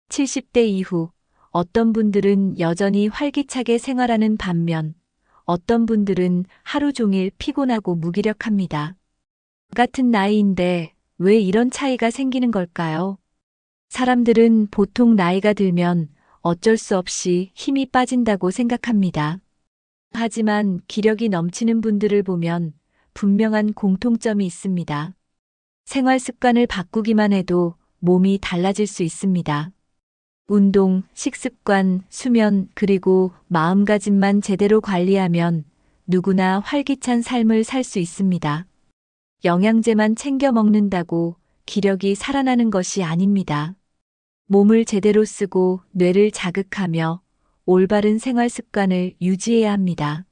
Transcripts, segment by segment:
70대 이후 어떤 분들은 여전히 활기차게 생활하는 반면 어떤 분들은 하루 종일 피곤하고 무기력합니다. 같은 나이인데 왜 이런 차이가 생기는 걸까요? 사람들은 보통 나이가 들면 어쩔 수 없이 힘이 빠진다고 생각합니다. 하지만 기력이 넘치는 분들을 보면 분명한 공통점이 있습니다. 생활 습관을 바꾸기만 해도 몸이 달라질 수 있습니다. 운동, 식습관, 수면, 그리고 마음가짐만 제대로 관리하면 누구나 활기찬 삶을 살 수 있습니다. 영양제만 챙겨 먹는다고 기력이 살아나는 것이 아닙니다. 몸을 제대로 쓰고 뇌를 자극하며 올바른 생활 습관을 유지해야 합니다.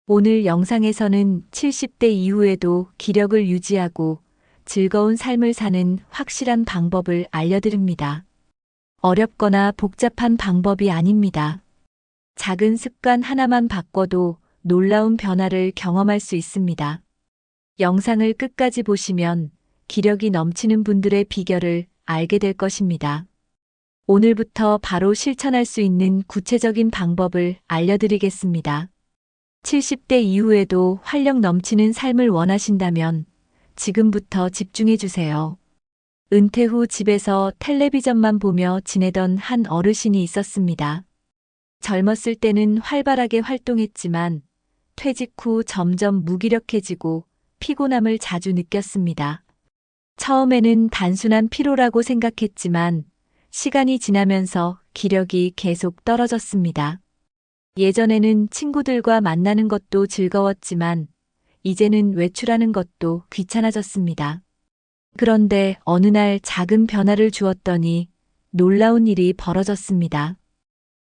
오늘 영상에서는 70대 이후에도 기력을 유지하고 즐거운 삶을 사는 확실한 방법을 알려드립니다. 어렵거나 복잡한 방법이 아닙니다. 작은 습관 하나만 바꿔도 놀라운 변화를 경험할 수 있습니다. 영상을 끝까지 보시면 기력이 넘치는 분들의 비결을 알게 될 것입니다. 오늘부터 바로 실천할 수 있는 구체적인 방법을 알려드리겠습니다. 70대 이후에도 활력 넘치는 삶을 원하신다면 지금부터 집중해 주세요. 은퇴 후 집에서 텔레비전만 보며 지내던 한 어르신이 있었습니다. 젊었을 때는 활발하게 활동했지만 퇴직 후 점점 무기력해지고 피곤함을 자주 느꼈습니다. 처음에는 단순한 피로라고 생각했지만 시간이 지나면서 기력이 계속 떨어졌습니다. 예전에는 친구들과 만나는 것도 즐거웠지만 이제는 외출하는 것도 귀찮아졌습니다. 그런데 어느 날 작은 변화를 주었더니 놀라운 일이 벌어졌습니다.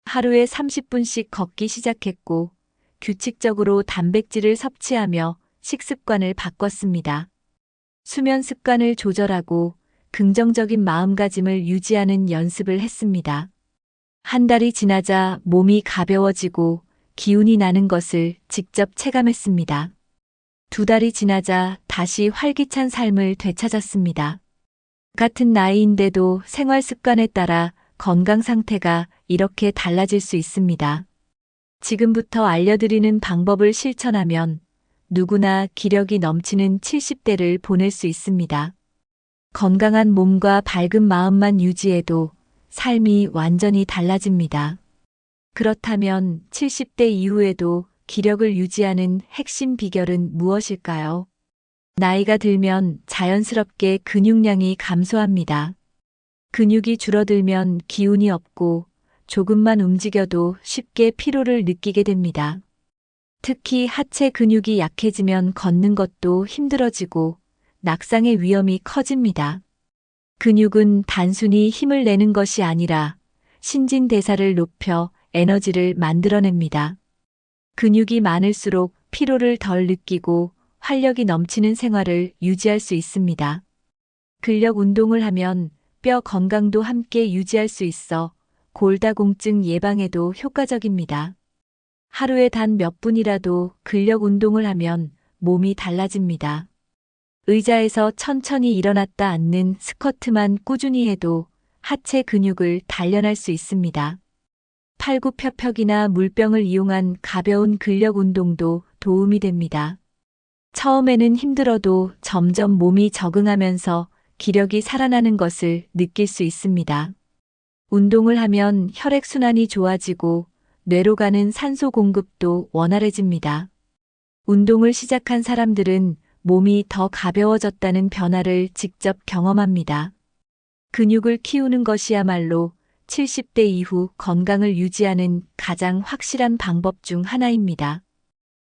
하루에 30분씩 걷기 시작했고 규칙적으로 단백질을 섭취하며 식습관을 바꿨습니다. 수면 습관을 조절하고 긍정적인 마음가짐을 유지하는 연습을 했습니다. 한 달이 지나자 몸이 가벼워지고 기운이 나는 것을 직접 체감했습니다. 두 달이 지나자 다시 활기찬 삶을 되찾았습니다. 같은 나이인데도 생활 습관에 따라 건강 상태가 이렇게 달라질 수 있습니다. 지금부터 알려드리는 방법을 실천하면 누구나 기력이 넘치는 70대를 보낼 수 있습니다. 건강한 몸과 밝은 마음만 유지해도 삶이 완전히 달라집니다. 그렇다면 70대 이후에도 기력을 유지하는 핵심 비결은 무엇일까요? 나이가 들면 자연스럽게 근육량이 감소합니다. 근육이 줄어들면 기운이 없고 조금만 움직여도 쉽게 피로를 느끼게 됩니다. 특히 하체 근육이 약해지면 걷는 것도 힘들어지고 낙상의 위험이 커집니다. 근육은 단순히 힘을 내는 것이 아니라 신진대사를 높여 에너지를 만들어냅니다. 근육이 많을수록 피로를 덜 느끼고 활력이 넘치는 생활을 유지할 수 있습니다. 근력 운동을 하면 뼈 건강도 함께 유지할 수 있어 골다공증 예방에도 효과적입니다. 하루에 단 몇 분이라도 근력 운동을 하면 몸이 달라집니다. 의자에서 천천히 일어났다 앉는 스쿼트만 꾸준히 해도 하체 근육을 단련할 수 있습니다. 팔굽혀펴기나 물병을 이용한 가벼운 근력 운동도 도움이 됩니다. 처음에는 힘들어도 점점 몸이 적응하면서 기력이 살아나는 것을 느낄 수 있습니다. 운동을 하면 혈액순환이 좋아지고 뇌로 가는 산소 공급도 원활해집니다. 운동을 시작한 사람들은 몸이 더 가벼워졌다는 변화를 직접 경험합니다. 근육을 키우는 것이야말로 70대 이후 건강을 유지하는 가장 확실한 방법 중 하나입니다.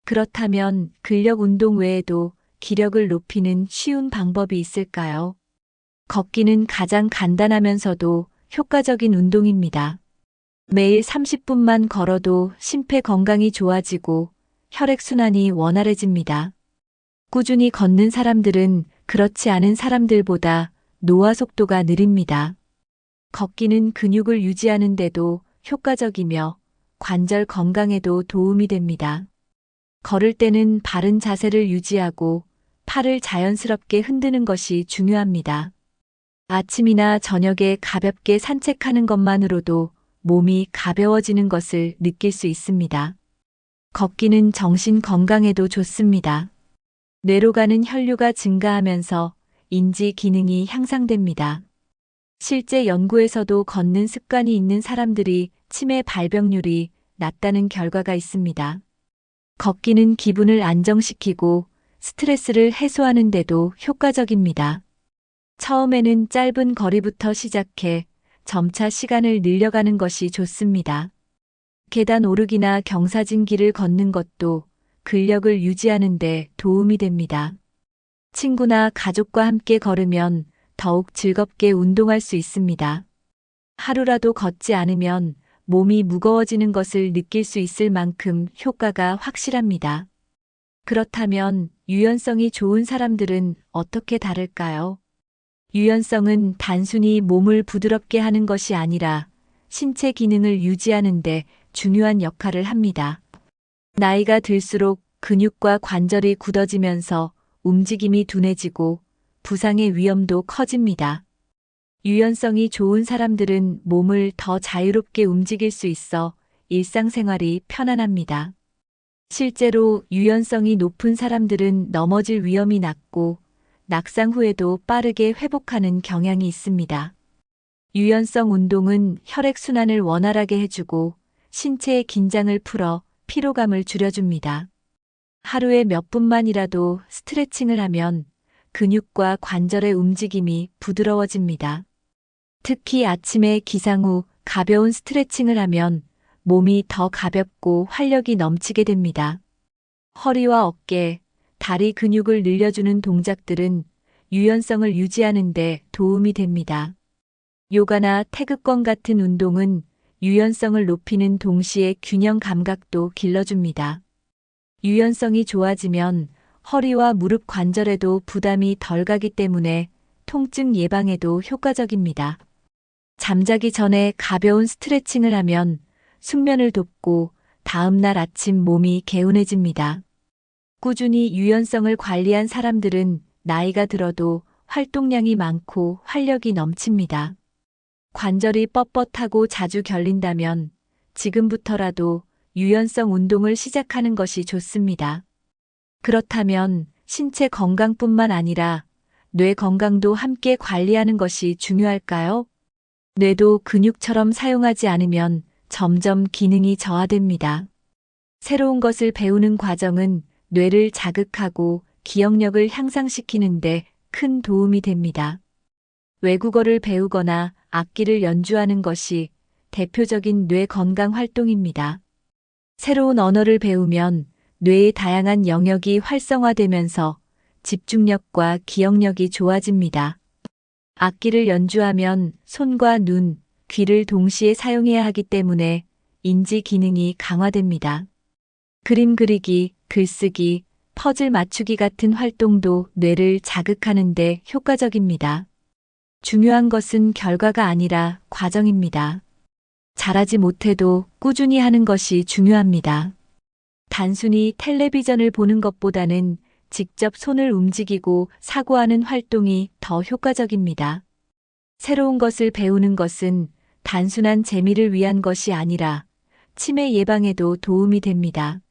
그렇다면 근력 운동 외에도 기력을 높이는 쉬운 방법이 있을까요? 걷기는 가장 간단하면서도 효과적인 운동입니다. 매일 30분만 걸어도 심폐 건강이 좋아지고 혈액순환이 원활해집니다. 꾸준히 걷는 사람들은 그렇지 않은 사람들보다 노화 속도가 느립니다. 걷기는 근육을 유지하는 데도 효과적이며 관절 건강에도 도움이 됩니다. 걸을 때는 바른 자세를 유지하고 팔을 자연스럽게 흔드는 것이 중요합니다. 아침이나 저녁에 가볍게 산책하는 것만으로도 몸이 가벼워지는 것을 느낄 수 있습니다. 걷기는 정신 건강에도 좋습니다. 뇌로 가는 혈류가 증가하면서 인지 기능이 향상됩니다. 실제 연구에서도 걷는 습관이 있는 사람들이 치매 발병률이 낮다는 결과가 있습니다. 걷기는 기분을 안정시키고 스트레스를 해소하는 데도 효과적입니다. 처음에는 짧은 거리부터 시작해 점차 시간을 늘려가는 것이 좋습니다. 계단 오르기나 경사진 길을 걷는 것도 근력을 유지하는 데 도움이 됩니다. 친구나 가족과 함께 걸으면 더욱 즐겁게 운동할 수 있습니다. 하루라도 걷지 않으면 몸이 무거워지는 것을 느낄 수 있을 만큼 효과가 확실합니다. 그렇다면 유연성이 좋은 사람들은 어떻게 다를까요? 유연성은 단순히 몸을 부드럽게 하는 것이 아니라 신체 기능을 유지하는 데 중요한 역할을 합니다. 나이가 들수록 근육과 관절이 굳어지면서 움직임이 둔해지고 부상의 위험도 커집니다. 유연성이 좋은 사람들은 몸을 더 자유롭게 움직일 수 있어 일상생활이 편안합니다. 실제로 유연성이 높은 사람들은 넘어질 위험이 낮고 낙상 후에도 빠르게 회복하는 경향이 있습니다. 유연성 운동은 혈액순환을 원활하게 해주고 신체의 긴장을 풀어 피로감을 줄여줍니다. 하루에 몇 분만이라도 스트레칭을 하면 근육과 관절의 움직임이 부드러워집니다. 특히 아침에 기상 후 가벼운 스트레칭을 하면 몸이 더 가볍고 활력이 넘치게 됩니다. 허리와 어깨, 다리 근육을 늘려주는 동작들은 유연성을 유지하는 데 도움이 됩니다. 요가나 태극권 같은 운동은 유연성을 높이는 동시에 균형 감각도 길러줍니다. 유연성이 좋아지면 허리와 무릎 관절에도 부담이 덜 가기 때문에 통증 예방에도 효과적입니다. 잠자기 전에 가벼운 스트레칭을 하면 숙면을 돕고 다음 날 아침 몸이 개운해집니다. 꾸준히 유연성을 관리한 사람들은 나이가 들어도 활동량이 많고 활력이 넘칩니다. 관절이 뻣뻣하고 자주 결린다면 지금부터라도 유연성 운동을 시작하는 것이 좋습니다. 그렇다면 신체 건강뿐만 아니라 뇌 건강도 함께 관리하는 것이 중요할까요? 뇌도 근육처럼 사용하지 않으면 점점 기능이 저하됩니다. 새로운 것을 배우는 과정은 뇌를 자극하고 기억력을 향상시키는 데 큰 도움이 됩니다. 외국어를 배우거나 악기를 연주하는 것이 대표적인 뇌 건강 활동입니다. 새로운 언어를 배우면 뇌의 다양한 영역이 활성화되면서 집중력과 기억력이 좋아집니다. 악기를 연주하면 손과 눈, 귀를 동시에 사용해야 하기 때문에 인지 기능이 강화됩니다. 그림 그리기, 글쓰기, 퍼즐 맞추기 같은 활동도 뇌를 자극하는 데 효과적입니다. 중요한 것은 결과가 아니라 과정입니다. 잘하지 못해도 꾸준히 하는 것이 중요합니다. 단순히 텔레비전을 보는 것보다는 직접 손을 움직이고 사고하는 활동이 더 효과적입니다. 새로운 것을 배우는 것은 단순한 재미를 위한 것이 아니라 치매 예방에도 도움이 됩니다.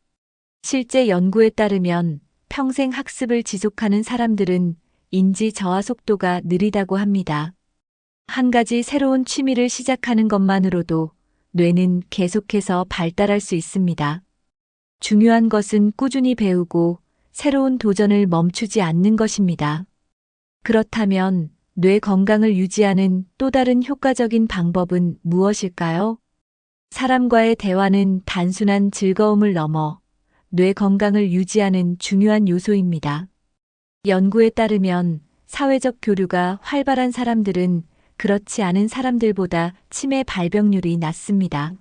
실제 연구에 따르면 평생 학습을 지속하는 사람들은 인지 저하 속도가 느리다고 합니다. 한 가지 새로운 취미를 시작하는 것만으로도 뇌는 계속해서 발달할 수 있습니다. 중요한 것은 꾸준히 배우고 새로운 도전을 멈추지 않는 것입니다. 그렇다면 뇌 건강을 유지하는 또 다른 효과적인 방법은 무엇일까요? 사람과의 대화는 단순한 즐거움을 넘어 뇌 건강을 유지하는 중요한 요소입니다. 연구에 따르면 사회적 교류가 활발한 사람들은 그렇지 않은 사람들보다 치매 발병률이 낮습니다.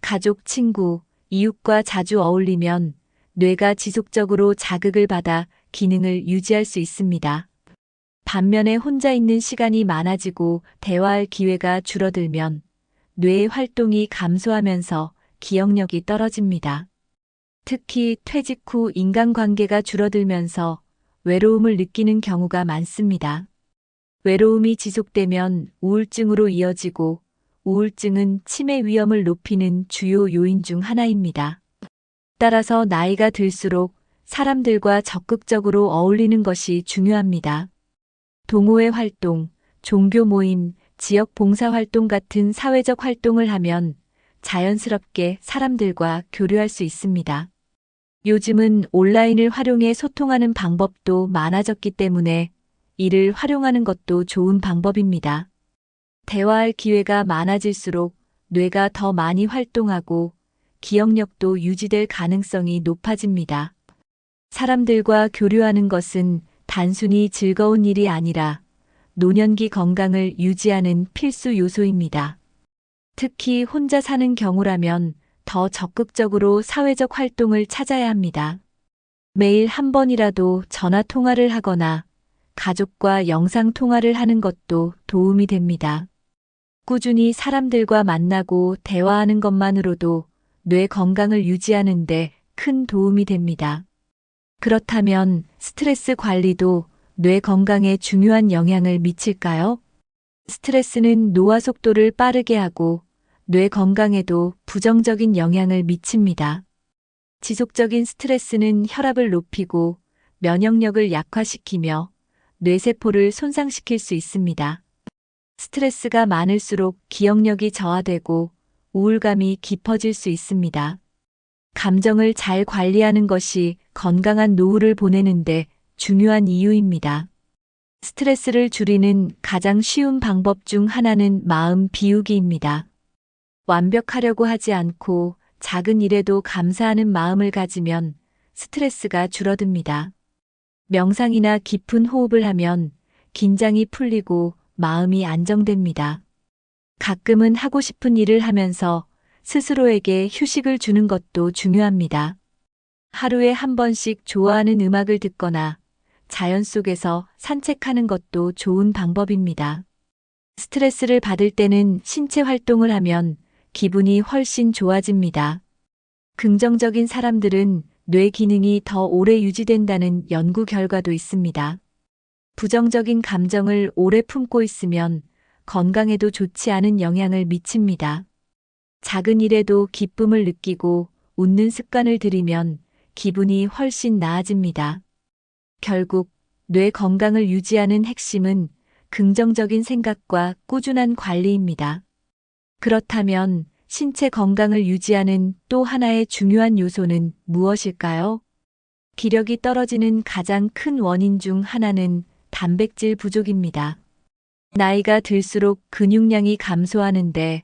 가족, 친구, 이웃과 자주 어울리면 뇌가 지속적으로 자극을 받아 기능을 유지할 수 있습니다. 반면에 혼자 있는 시간이 많아지고 대화할 기회가 줄어들면 뇌의 활동이 감소하면서 기억력이 떨어집니다. 특히 퇴직 후 인간관계가 줄어들면서 외로움을 느끼는 경우가 많습니다. 외로움이 지속되면 우울증으로 이어지고 우울증은 치매 위험을 높이는 주요 요인 중 하나입니다. 따라서 나이가 들수록 사람들과 적극적으로 어울리는 것이 중요합니다. 동호회 활동, 종교 모임, 지역 봉사 활동 같은 사회적 활동을 하면 자연스럽게 사람들과 교류할 수 있습니다. 요즘은 온라인을 활용해 소통하는 방법도 많아졌기 때문에 이를 활용하는 것도 좋은 방법입니다. 대화할 기회가 많아질수록 뇌가 더 많이 활동하고 기억력도 유지될 가능성이 높아집니다. 사람들과 교류하는 것은 단순히 즐거운 일이 아니라 노년기 건강을 유지하는 필수 요소입니다. 특히 혼자 사는 경우라면 더 적극적으로 사회적 활동을 찾아야 합니다. 매일 한 번이라도 전화 통화를 하거나 가족과 영상 통화를 하는 것도 도움이 됩니다. 꾸준히 사람들과 만나고 대화하는 것만으로도 뇌 건강을 유지하는 데 큰 도움이 됩니다. 그렇다면 스트레스 관리도 뇌 건강에 중요한 영향을 미칠까요? 스트레스는 노화 속도를 빠르게 하고 뇌 건강에도 부정적인 영향을 미칩니다. 지속적인 스트레스는 혈압을 높이고 면역력을 약화시키며 뇌세포를 손상시킬 수 있습니다. 스트레스가 많을수록 기억력이 저하되고 우울감이 깊어질 수 있습니다. 감정을 잘 관리하는 것이 건강한 노후를 보내는데 중요한 이유입니다. 스트레스를 줄이는 가장 쉬운 방법 중 하나는 마음 비우기입니다. 완벽하려고 하지 않고 작은 일에도 감사하는 마음을 가지면 스트레스가 줄어듭니다. 명상이나 깊은 호흡을 하면 긴장이 풀리고 마음이 안정됩니다. 가끔은 하고 싶은 일을 하면서 스스로에게 휴식을 주는 것도 중요합니다. 하루에 한 번씩 좋아하는 음악을 듣거나 자연 속에서 산책하는 것도 좋은 방법입니다. 스트레스를 받을 때는 신체 활동을 하면 기분이 훨씬 좋아집니다. 긍정적인 사람들은 뇌 기능이 더 오래 유지된다는 연구 결과도 있습니다. 부정적인 감정을 오래 품고 있으면 건강에도 좋지 않은 영향을 미칩니다. 작은 일에도 기쁨을 느끼고 웃는 습관을 들이면 기분이 훨씬 나아집니다. 결국 뇌 건강을 유지하는 핵심은 긍정적인 생각과 꾸준한 관리입니다. 그렇다면 신체 건강을 유지하는 또 하나의 중요한 요소는 무엇일까요? 기력이 떨어지는 가장 큰 원인 중 하나는 단백질 부족입니다. 나이가 들수록 근육량이 감소하는데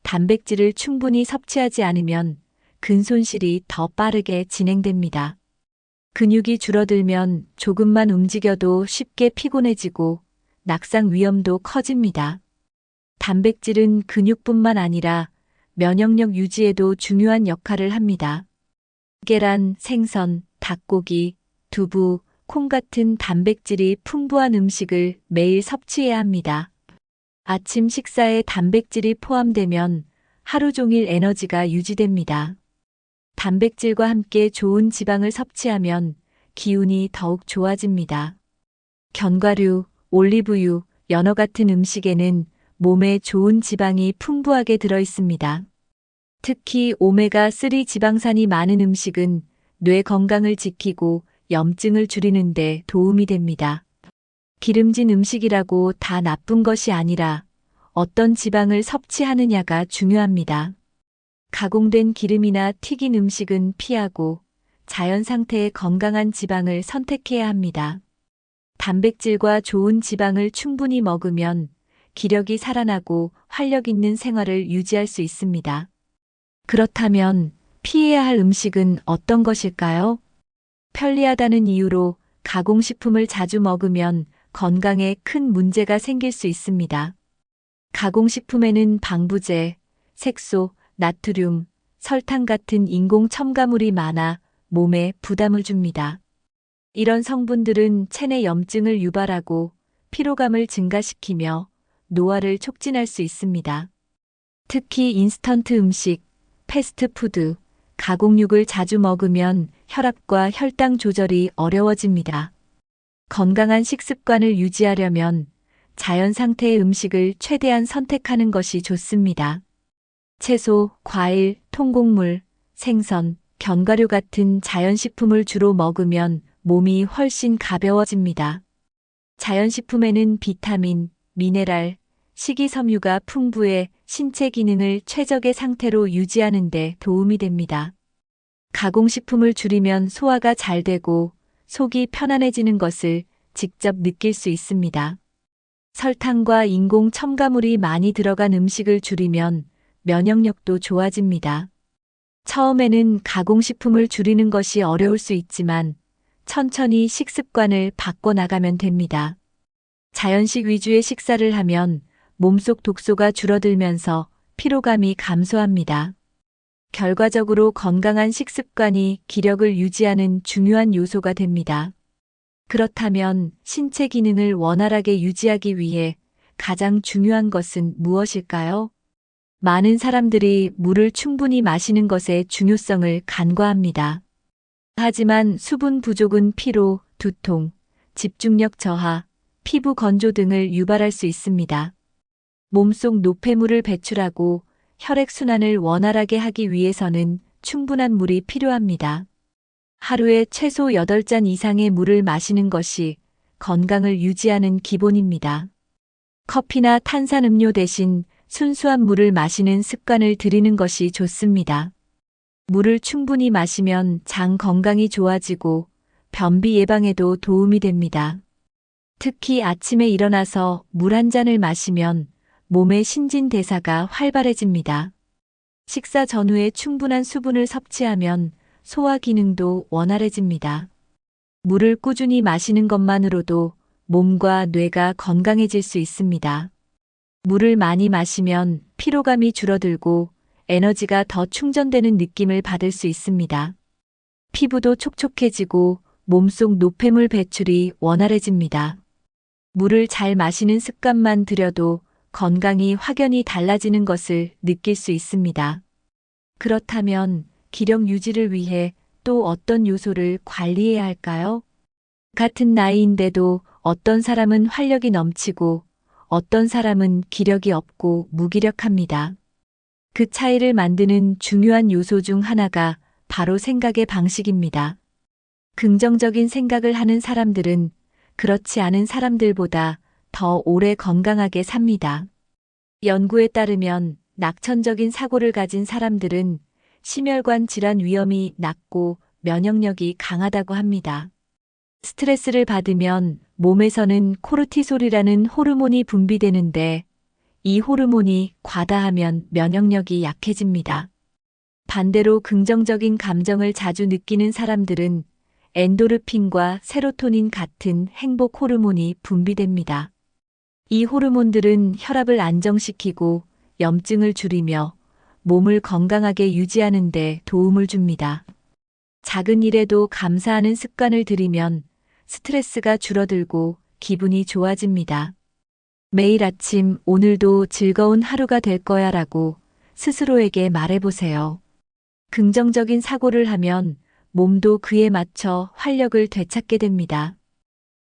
단백질을 충분히 섭취하지 않으면 근손실이 더 빠르게 진행됩니다. 근육이 줄어들면 조금만 움직여도 쉽게 피곤해지고 낙상 위험도 커집니다. 단백질은 근육뿐만 아니라 면역력 유지에도 중요한 역할을 합니다. 계란, 생선, 닭고기, 두부, 콩 같은 단백질이 풍부한 음식을 매일 섭취해야 합니다. 아침 식사에 단백질이 포함되면 하루 종일 에너지가 유지됩니다. 단백질과 함께 좋은 지방을 섭취하면 기운이 더욱 좋아집니다. 견과류, 올리브유, 연어 같은 음식에는 몸에 좋은 지방이 풍부하게 들어 있습니다. 특히 오메가3 지방산이 많은 음식은 뇌 건강을 지키고 염증을 줄이는 데 도움이 됩니다. 기름진 음식이라고 다 나쁜 것이 아니라 어떤 지방을 섭취하느냐가 중요합니다. 가공된 기름이나 튀긴 음식은 피하고 자연 상태의 건강한 지방을 선택해야 합니다. 단백질과 좋은 지방을 충분히 먹으면 기력이 살아나고 활력 있는 생활을 유지할 수 있습니다. 그렇다면 피해야 할 음식은 어떤 것일까요? 편리하다는 이유로 가공식품을 자주 먹으면 건강에 큰 문제가 생길 수 있습니다. 가공식품에는 방부제, 색소, 나트륨, 설탕 같은 인공 첨가물이 많아 몸에 부담을 줍니다. 이런 성분들은 체내 염증을 유발하고 피로감을 증가시키며 노화를 촉진할 수 있습니다. 특히 인스턴트 음식, 패스트푸드, 가공육을 자주 먹으면 혈압과 혈당 조절이 어려워집니다. 건강한 식습관을 유지하려면 자연 상태의 음식을 최대한 선택하는 것이 좋습니다. 채소, 과일, 통곡물, 생선, 견과류 같은 자연식품을 주로 먹으면 몸이 훨씬 가벼워집니다. 자연식품에는 비타민, 미네랄, 식이섬유가 풍부해 신체 기능을 최적의 상태로 유지하는 데 도움이 됩니다. 가공식품을 줄이면 소화가 잘 되고 속이 편안해지는 것을 직접 느낄 수 있습니다. 설탕과 인공 첨가물이 많이 들어간 음식을 줄이면 면역력도 좋아집니다. 처음에는 가공식품을 줄이는 것이 어려울 수 있지만 천천히 식습관을 바꿔나가면 됩니다. 자연식 위주의 식사를 하면 몸속 독소가 줄어들면서 피로감이 감소합니다. 결과적으로 건강한 식습관이 기력을 유지하는 중요한 요소가 됩니다. 그렇다면 신체 기능을 원활하게 유지하기 위해 가장 중요한 것은 무엇일까요? 많은 사람들이 물을 충분히 마시는 것의 중요성을 간과합니다. 하지만 수분 부족은 피로, 두통, 집중력 저하, 피부 건조 등을 유발할 수 있습니다. 몸속 노폐물을 배출하고 혈액순환을 원활하게 하기 위해서는 충분한 물이 필요합니다. 하루에 최소 8잔 이상의 물을 마시는 것이 건강을 유지하는 기본입니다. 커피나 탄산음료 대신 순수한 물을 마시는 습관을 들이는 것이 좋습니다. 물을 충분히 마시면 장 건강이 좋아지고 변비 예방에도 도움이 됩니다. 특히 아침에 일어나서 물 한 잔을 마시면 몸의 신진대사가 활발해집니다. 식사 전후에 충분한 수분을 섭취하면 소화 기능도 원활해집니다. 물을 꾸준히 마시는 것만으로도 몸과 뇌가 건강해질 수 있습니다. 물을 많이 마시면 피로감이 줄어들고 에너지가 더 충전되는 느낌을 받을 수 있습니다. 피부도 촉촉해지고 몸속 노폐물 배출이 원활해집니다. 물을 잘 마시는 습관만 들여도 건강이 확연히 달라지는 것을 느낄 수 있습니다. 그렇다면 기력 유지를 위해 또 어떤 요소를 관리해야 할까요? 같은 나이인데도 어떤 사람은 활력이 넘치고 어떤 사람은 기력이 없고 무기력합니다. 그 차이를 만드는 중요한 요소 중 하나가 바로 생각의 방식입니다. 긍정적인 생각을 하는 사람들은 그렇지 않은 사람들보다 더 오래 건강하게 삽니다. 연구에 따르면 낙천적인 사고를 가진 사람들은 심혈관 질환 위험이 낮고 면역력이 강하다고 합니다. 스트레스를 받으면 몸에서는 코르티솔이라는 호르몬이 분비되는데 이 호르몬이 과다하면 면역력이 약해집니다. 반대로 긍정적인 감정을 자주 느끼는 사람들은 엔도르핀과 세로토닌 같은 행복 호르몬이 분비됩니다. 이 호르몬들은 혈압을 안정시키고 염증을 줄이며 몸을 건강하게 유지하는 데 도움을 줍니다. 작은 일에도 감사하는 습관을 들이면 스트레스가 줄어들고 기분이 좋아집니다. 매일 아침 오늘도 즐거운 하루가 될 거야 라고 스스로에게 말해보세요. 긍정적인 사고를 하면 몸도 그에 맞춰 활력을 되찾게 됩니다.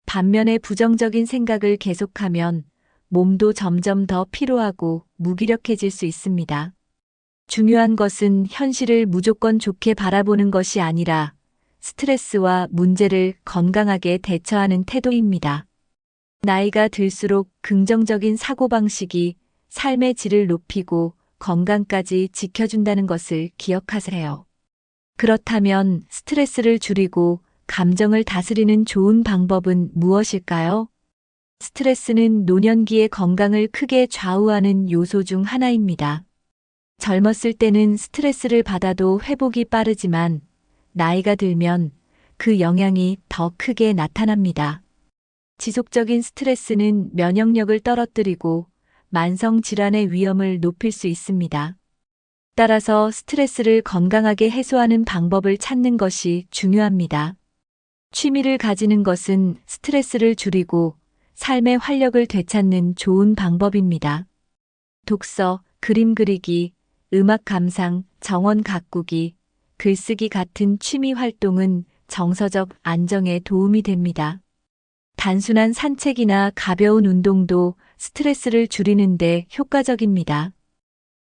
반면에 부정적인 생각을 계속하면 몸도 점점 더 피로하고 무기력해질 수 있습니다. 중요한 것은 현실을 무조건 좋게 바라보는 것이 아니라 스트레스와 문제를 건강하게 대처하는 태도입니다. 나이가 들수록 긍정적인 사고방식이 삶의 질을 높이고 건강까지 지켜준다는 것을 기억하세요. 그렇다면 스트레스를 줄이고 감정을 다스리는 좋은 방법은 무엇일까요? 스트레스는 노년기의 건강을 크게 좌우하는 요소 중 하나입니다. 젊었을 때는 스트레스를 받아도 회복이 빠르지만 나이가 들면 그 영향이 더 크게 나타납니다. 지속적인 스트레스는 면역력을 떨어뜨리고 만성 질환의 위험을 높일 수 있습니다. 따라서 스트레스를 건강하게 해소하는 방법을 찾는 것이 중요합니다. 취미를 가지는 것은 스트레스를 줄이고 삶의 활력을 되찾는 좋은 방법입니다. 독서, 그림 그리기, 음악 감상, 정원 가꾸기, 글쓰기 같은 취미 활동은 정서적 안정에 도움이 됩니다. 단순한 산책이나 가벼운 운동도 스트레스를 줄이는데 효과적입니다.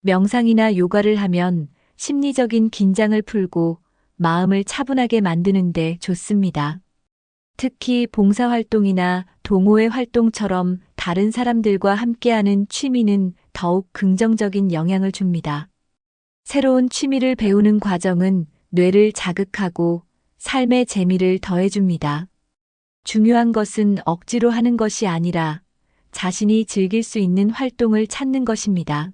명상이나 요가를 하면 심리적인 긴장을 풀고 마음을 차분하게 만드는데 좋습니다. 특히 봉사활동이나 동호회 활동처럼 다른 사람들과 함께하는 취미는 더욱 긍정적인 영향을 줍니다. 새로운 취미를 배우는 과정은 뇌를 자극하고 삶의 재미를 더해줍니다. 중요한 것은 억지로 하는 것이 아니라 자신이 즐길 수 있는 활동을 찾는 것입니다.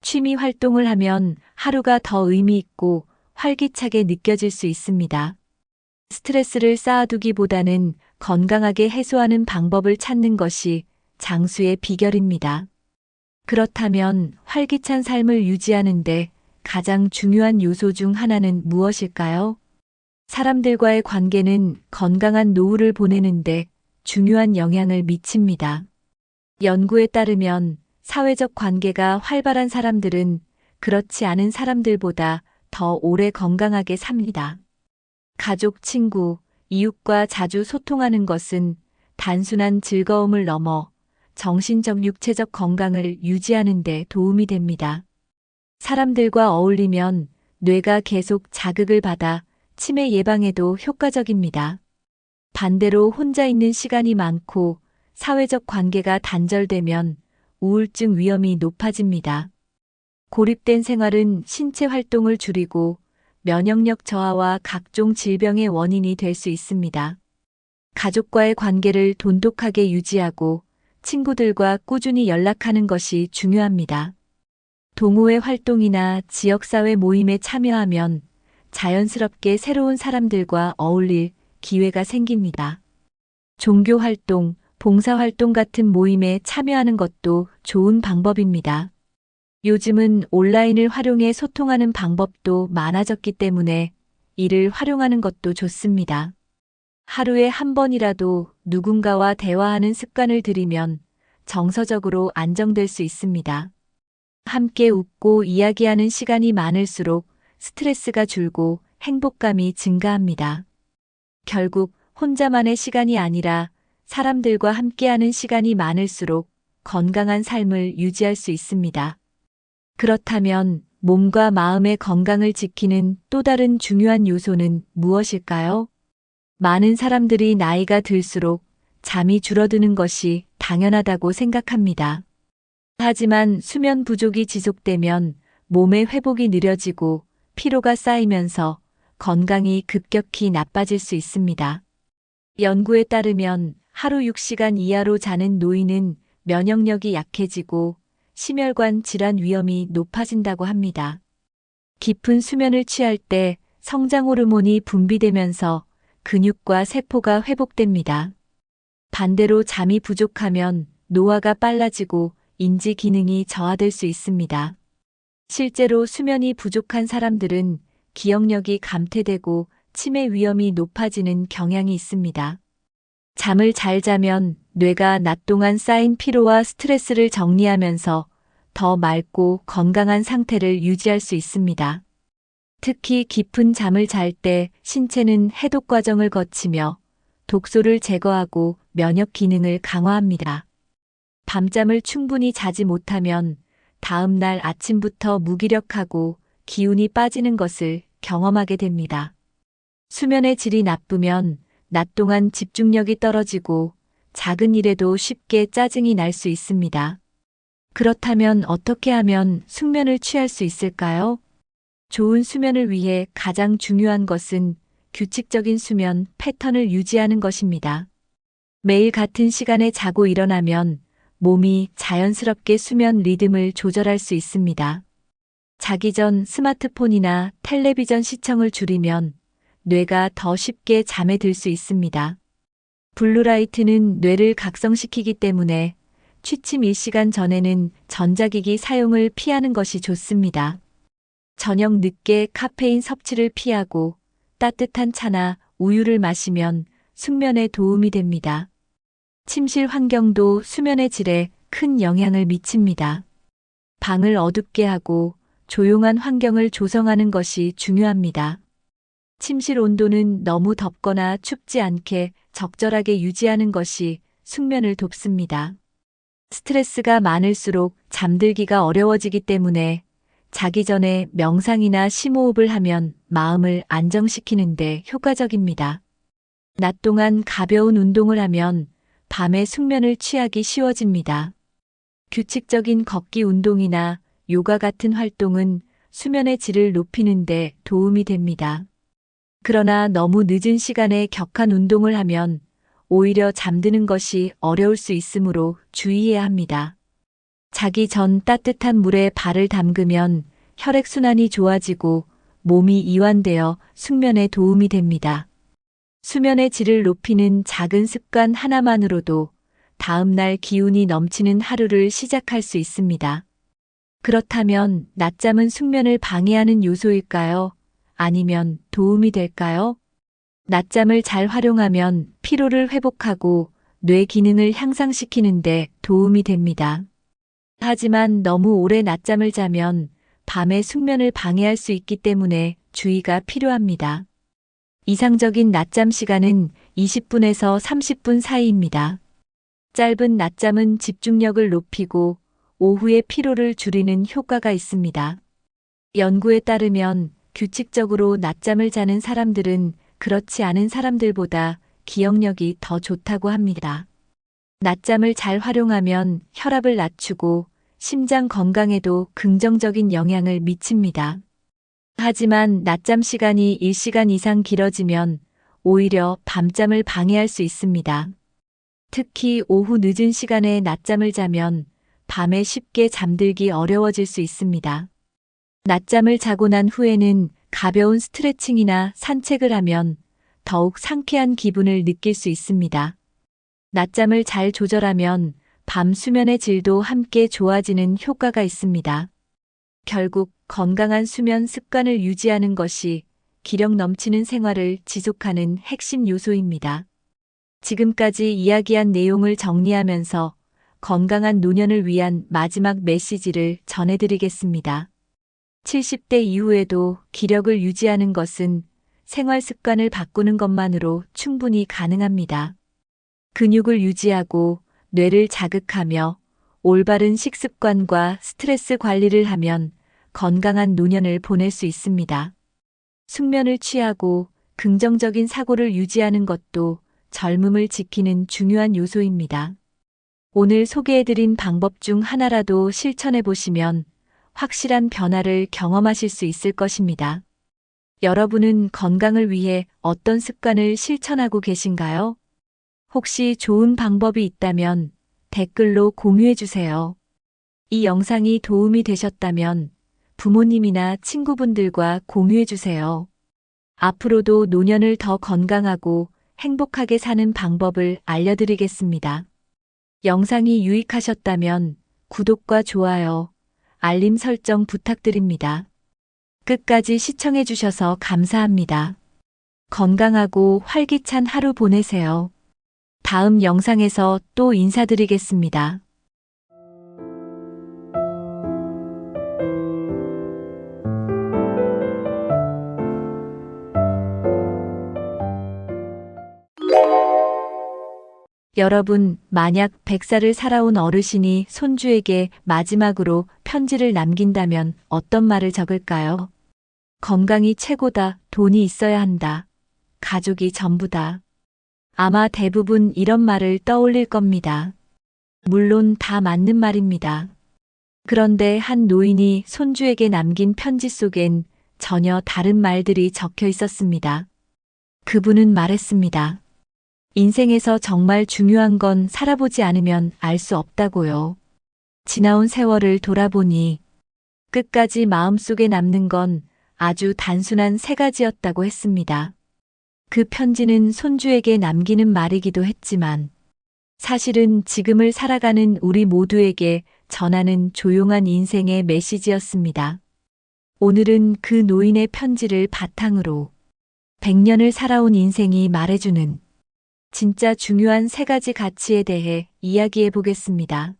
취미 활동을 하면 하루가 더 의미 있고 활기차게 느껴질 수 있습니다. 스트레스를 쌓아두기보다는 건강하게 해소하는 방법을 찾는 것이 장수의 비결입니다. 그렇다면 활기찬 삶을 유지하는데 가장 중요한 요소 중 하나는 무엇일까요? 사람들과의 관계는 건강한 노후를 보내는데 중요한 영향을 미칩니다. 연구에 따르면 사회적 관계가 활발한 사람들은 그렇지 않은 사람들보다 더 오래 건강하게 삽니다. 가족, 친구, 이웃과 자주 소통하는 것은 단순한 즐거움을 넘어 정신적, 육체적 건강을 유지하는 데 도움이 됩니다. 사람들과 어울리면 뇌가 계속 자극을 받아 치매 예방에도 효과적입니다. 반대로 혼자 있는 시간이 많고 사회적 관계가 단절되면 우울증 위험이 높아집니다. 고립된 생활은 신체 활동을 줄이고 면역력 저하와 각종 질병의 원인이 될 수 있습니다. 가족과의 관계를 돈독하게 유지하고 친구들과 꾸준히 연락하는 것이 중요합니다. 동호회 활동이나 지역사회 모임에 참여하면 자연스럽게 새로운 사람들과 어울릴 기회가 생깁니다. 종교 활동, 봉사 활동 같은 모임에 참여하는 것도 좋은 방법입니다. 요즘은 온라인을 활용해 소통하는 방법도 많아졌기 때문에 이를 활용하는 것도 좋습니다. 하루에 한 번이라도 누군가와 대화하는 습관을 들이면 정서적으로 안정될 수 있습니다. 함께 웃고 이야기하는 시간이 많을수록 스트레스가 줄고 행복감이 증가합니다. 결국 혼자만의 시간이 아니라 사람들과 함께하는 시간이 많을수록 건강한 삶을 유지할 수 있습니다. 그렇다면 몸과 마음의 건강을 지키는 또 다른 중요한 요소는 무엇일까요? 많은 사람들이 나이가 들수록 잠이 줄어드는 것이 당연하다고 생각합니다. 하지만 수면 부족이 지속되면 몸의 회복이 느려지고 피로가 쌓이면서 건강이 급격히 나빠질 수 있습니다. 연구에 따르면 하루 6시간 이하로 자는 노인은 면역력이 약해지고 심혈관 질환 위험이 높아진다고 합니다. 깊은 수면을 취할 때 성장 호르몬이 분비되면서 근육과 세포가 회복됩니다. 반대로 잠이 부족하면 노화가 빨라지고 인지 기능이 저하될 수 있습니다. 실제로 수면이 부족한 사람들은 기억력이 감퇴되고 치매 위험이 높아지는 경향이 있습니다. 잠을 잘 자면 뇌가 낮 동안 쌓인 피로와 스트레스를 정리하면서 더 맑고 건강한 상태를 유지할 수 있습니다. 특히 깊은 잠을 잘 때 신체는 해독 과정을 거치며 독소를 제거하고 면역 기능을 강화합니다. 밤잠을 충분히 자지 못하면 다음 날 아침부터 무기력하고 기운이 빠지는 것을 경험하게 됩니다. 수면의 질이 나쁘면 낮 동안 집중력이 떨어지고 작은 일에도 쉽게 짜증이 날 수 있습니다. 그렇다면 어떻게 하면 숙면을 취할 수 있을까요? 좋은 수면을 위해 가장 중요한 것은 규칙적인 수면 패턴을 유지하는 것입니다. 매일 같은 시간에 자고 일어나면 몸이 자연스럽게 수면 리듬을 조절할 수 있습니다. 자기 전 스마트폰이나 텔레비전 시청을 줄이면 뇌가 더 쉽게 잠에 들 수 있습니다. 블루라이트는 뇌를 각성시키기 때문에 취침 1시간 전에는 전자기기 사용을 피하는 것이 좋습니다. 저녁 늦게 카페인 섭취를 피하고 따뜻한 차나 우유를 마시면 숙면에 도움이 됩니다. 침실 환경도 수면의 질에 큰 영향을 미칩니다. 방을 어둡게 하고 조용한 환경을 조성하는 것이 중요합니다. 침실 온도는 너무 덥거나 춥지 않게 적절하게 유지하는 것이 숙면을 돕습니다. 스트레스가 많을수록 잠들기가 어려워지기 때문에 자기 전에 명상이나 심호흡을 하면 마음을 안정시키는데 효과적입니다. 낮 동안 가벼운 운동을 하면 밤에 숙면을 취하기 쉬워집니다. 규칙적인 걷기 운동이나 요가 같은 활동은 수면의 질을 높이는 데 도움이 됩니다. 그러나 너무 늦은 시간에 격한 운동을 하면 오히려 잠드는 것이 어려울 수 있으므로 주의해야 합니다. 자기 전 따뜻한 물에 발을 담그면 혈액순환이 좋아지고 몸이 이완되어 숙면에 도움이 됩니다. 수면의 질을 높이는 작은 습관 하나만으로도 다음날 기운이 넘치는 하루를 시작할 수 있습니다. 그렇다면 낮잠은 숙면을 방해하는 요소일까요? 아니면 도움이 될까요? 낮잠을 잘 활용하면 피로를 회복하고 뇌 기능을 향상시키는데 도움이 됩니다. 하지만 너무 오래 낮잠을 자면 밤에 숙면을 방해할 수 있기 때문에 주의가 필요합니다. 이상적인 낮잠 시간은 20분에서 30분 사이입니다. 짧은 낮잠은 집중력을 높이고 오후의 피로를 줄이는 효과가 있습니다. 연구에 따르면 규칙적으로 낮잠을 자는 사람들은 그렇지 않은 사람들보다 기억력이 더 좋다고 합니다. 낮잠을 잘 활용하면 혈압을 낮추고 심장 건강에도 긍정적인 영향을 미칩니다. 하지만 낮잠 시간이 1시간 이상 길어지면 오히려 밤잠을 방해할 수 있습니다. 특히 오후 늦은 시간에 낮잠을 자면 밤에 쉽게 잠들기 어려워질 수 있습니다. 낮잠을 자고 난 후에는 가벼운 스트레칭이나 산책을 하면 더욱 상쾌한 기분을 느낄 수 있습니다. 낮잠을 잘 조절하면 밤 수면의 질도 함께 좋아지는 효과가 있습니다. 결국 건강한 수면 습관을 유지하는 것이 기력 넘치는 생활을 지속하는 핵심 요소입니다. 지금까지 이야기한 내용을 정리하면서 건강한 노년을 위한 마지막 메시지를 전해드리겠습니다. 70대 이후에도 기력을 유지하는 것은 생활 습관을 바꾸는 것만으로 충분히 가능합니다. 근육을 유지하고 뇌를 자극하며 올바른 식습관과 스트레스 관리를 하면 건강한 노년을 보낼 수 있습니다. 숙면을 취하고 긍정적인 사고를 유지하는 것도 젊음을 지키는 중요한 요소입니다. 오늘 소개해드린 방법 중 하나라도 실천해 보시면 확실한 변화를 경험하실 수 있을 것입니다. 여러분은 건강을 위해 어떤 습관을 실천하고 계신가요? 혹시 좋은 방법이 있다면 댓글로 공유해 주세요. 이 영상이 도움이 되셨다면 부모님이나 친구분들과 공유해 주세요. 앞으로도 노년을 더 건강하고 행복하게 사는 방법을 알려드리겠습니다. 영상이 유익하셨다면 구독과 좋아요, 알림 설정 부탁드립니다. 끝까지 시청해 주셔서 감사합니다. 건강하고 활기찬 하루 보내세요. 다음 영상에서 또 인사드리겠습니다. 여러분, 만약 100살을 살아온 어르신이 손주에게 마지막으로 편지를 남긴다면 어떤 말을 적을까요? 건강이 최고다, 돈이 있어야 한다, 가족이 전부다. 아마 대부분 이런 말을 떠올릴 겁니다. 물론 다 맞는 말입니다. 그런데 한 노인이 손주에게 남긴 편지 속엔 전혀 다른 말들이 적혀 있었습니다. 그분은 말했습니다. 인생에서 정말 중요한 건 살아보지 않으면 알 수 없다고요. 지나온 세월을 돌아보니 끝까지 마음속에 남는 건 아주 단순한 세 가지였다고 했습니다. 그 편지는 손주에게 남기는 말이기도 했지만 사실은 지금을 살아가는 우리 모두에게 전하는 조용한 인생의 메시지였습니다. 오늘은 그 노인의 편지를 바탕으로 100년을 살아온 인생이 말해주는 진짜 중요한 세 가지 가치에 대해 이야기해 보겠습니다.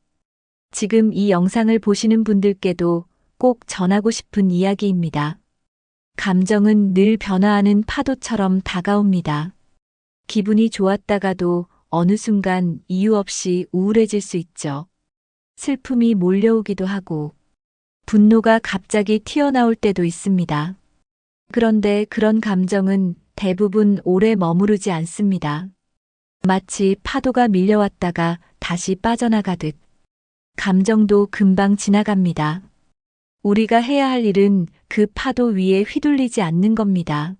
지금 이 영상을 보시는 분들께도 꼭 전하고 싶은 이야기입니다. 감정은 늘 변화하는 파도처럼 다가옵니다. 기분이 좋았다가도 어느 순간 이유 없이 우울해질 수 있죠. 슬픔이 몰려오기도 하고 분노가 갑자기 튀어나올 때도 있습니다. 그런데 그런 감정은 대부분 오래 머무르지 않습니다. 마치 파도가 밀려왔다가 다시 빠져나가듯 감정도 금방 지나갑니다. 우리가 해야 할 일은 그 파도 위에 휘둘리지 않는 겁니다.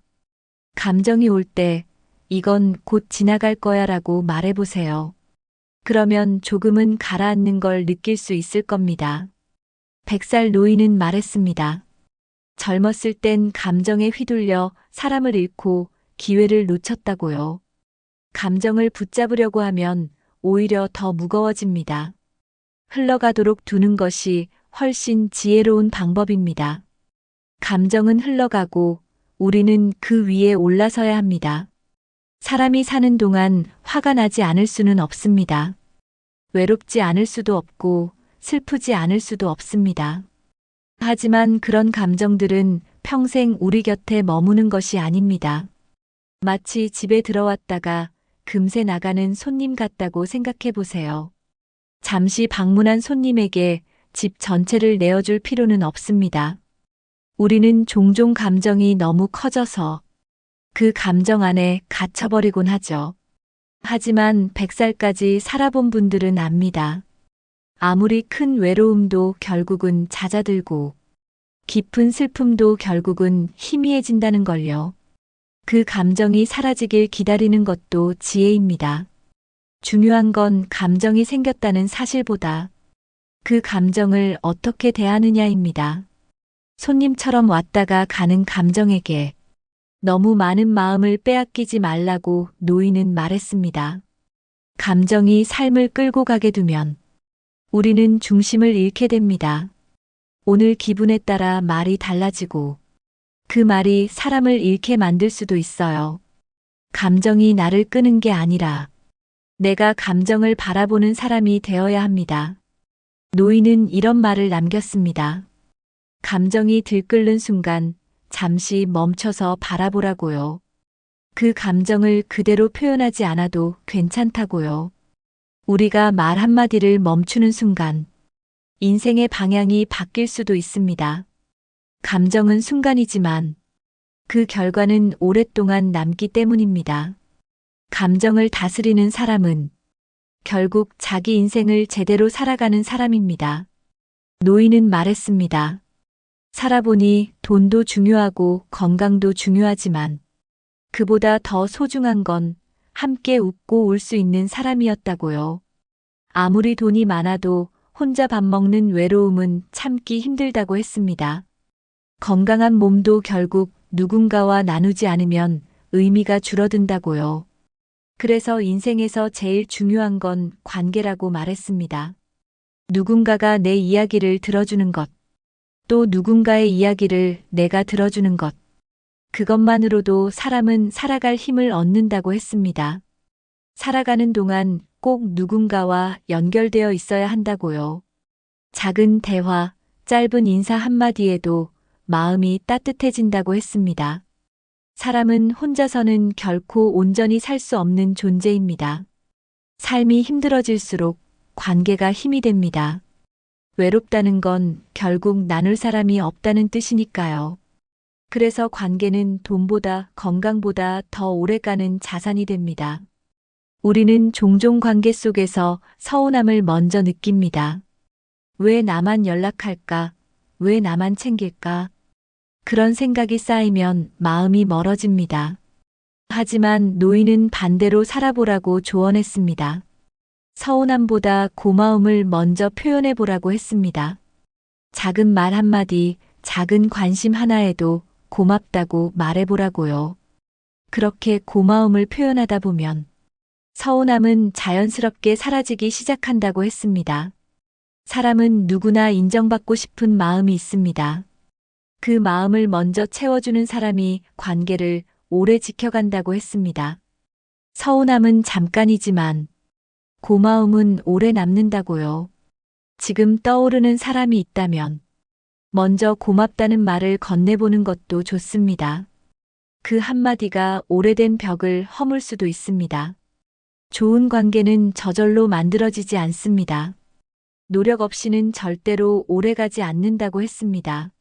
감정이 올 때 이건 곧 지나갈 거야 라고 말해보세요. 그러면 조금은 가라앉는 걸 느낄 수 있을 겁니다. 100살 노인은 말했습니다. 젊었을 땐 감정에 휘둘려 사람을 잃고 기회를 놓쳤다고요. 감정을 붙잡으려고 하면 오히려 더 무거워집니다. 흘러가도록 두는 것이 훨씬 지혜로운 방법입니다. 감정은 흘러가고 우리는 그 위에 올라서야 합니다. 사람이 사는 동안 화가 나지 않을 수는 없습니다. 외롭지 않을 수도 없고 슬프지 않을 수도 없습니다. 하지만 그런 감정들은 평생 우리 곁에 머무는 것이 아닙니다. 마치 집에 들어왔다가 금세 나가는 손님 같다고 생각해 보세요. 잠시 방문한 손님에게 집 전체를 내어줄 필요는 없습니다. 우리는 종종 감정이 너무 커져서 그 감정 안에 갇혀버리곤 하죠. 하지만 100살까지 살아본 분들은 압니다. 아무리 큰 외로움도 결국은 잦아들고 깊은 슬픔도 결국은 희미해진다는 걸요. 그 감정이 사라지길 기다리는 것도 지혜입니다. 중요한 건 감정이 생겼다는 사실보다 그 감정을 어떻게 대하느냐입니다. 손님처럼 왔다가 가는 감정에게 너무 많은 마음을 빼앗기지 말라고 노인은 말했습니다. 감정이 삶을 끌고 가게 두면 우리는 중심을 잃게 됩니다. 오늘 기분에 따라 말이 달라지고 그 말이 사람을 잃게 만들 수도 있어요. 감정이 나를 끄는 게 아니라 내가 감정을 바라보는 사람이 되어야 합니다. 노인은 이런 말을 남겼습니다. 감정이 들끓는 순간 잠시 멈춰서 바라보라고요. 그 감정을 그대로 표현하지 않아도 괜찮다고요. 우리가 말 한마디를 멈추는 순간 인생의 방향이 바뀔 수도 있습니다. 감정은 순간이지만 그 결과는 오랫동안 남기 때문입니다. 감정을 다스리는 사람은 결국 자기 인생을 제대로 살아가는 사람입니다. 노인은 말했습니다. 살아보니 돈도 중요하고 건강도 중요하지만 그보다 더 소중한 건 함께 웃고 울 수 있는 사람이었다고요. 아무리 돈이 많아도 혼자 밥 먹는 외로움은 참기 힘들다고 했습니다. 건강한 몸도 결국 누군가와 나누지 않으면 의미가 줄어든다고요. 그래서 인생에서 제일 중요한 건 관계라고 말했습니다. 누군가가 내 이야기를 들어주는 것, 또 누군가의 이야기를 내가 들어주는 것, 그것만으로도 사람은 살아갈 힘을 얻는다고 했습니다. 살아가는 동안 꼭 누군가와 연결되어 있어야 한다고요. 작은 대화, 짧은 인사 한마디에도 마음이 따뜻해진다고 했습니다. 사람은 혼자서는 결코 온전히 살 수 없는 존재입니다. 삶이 힘들어질수록 관계가 힘이 됩니다. 외롭다는 건 결국 나눌 사람이 없다는 뜻이니까요. 그래서 관계는 돈보다 건강보다 더 오래가는 자산이 됩니다. 우리는 종종 관계 속에서 서운함을 먼저 느낍니다. 왜 나만 연락할까? 왜 나만 챙길까? 그런 생각이 쌓이면 마음이 멀어집니다. 하지만 노인은 반대로 살아보라고 조언했습니다. 서운함보다 고마움을 먼저 표현해 보라고 했습니다. 작은 말 한마디, 작은 관심 하나에도 고맙다고 말해보라고요. 그렇게 고마움을 표현하다 보면 서운함은 자연스럽게 사라지기 시작한다고 했습니다. 사람은 누구나 인정받고 싶은 마음이 있습니다. 그 마음을 먼저 채워주는 사람이 관계를 오래 지켜간다고 했습니다. 서운함은 잠깐이지만 고마움은 오래 남는다고요. 지금 떠오르는 사람이 있다면 먼저 고맙다는 말을 건네보는 것도 좋습니다. 그 한마디가 오래된 벽을 허물 수도 있습니다. 좋은 관계는 저절로 만들어지지 않습니다. 노력 없이는 절대로 오래가지 않는다고 했습니다.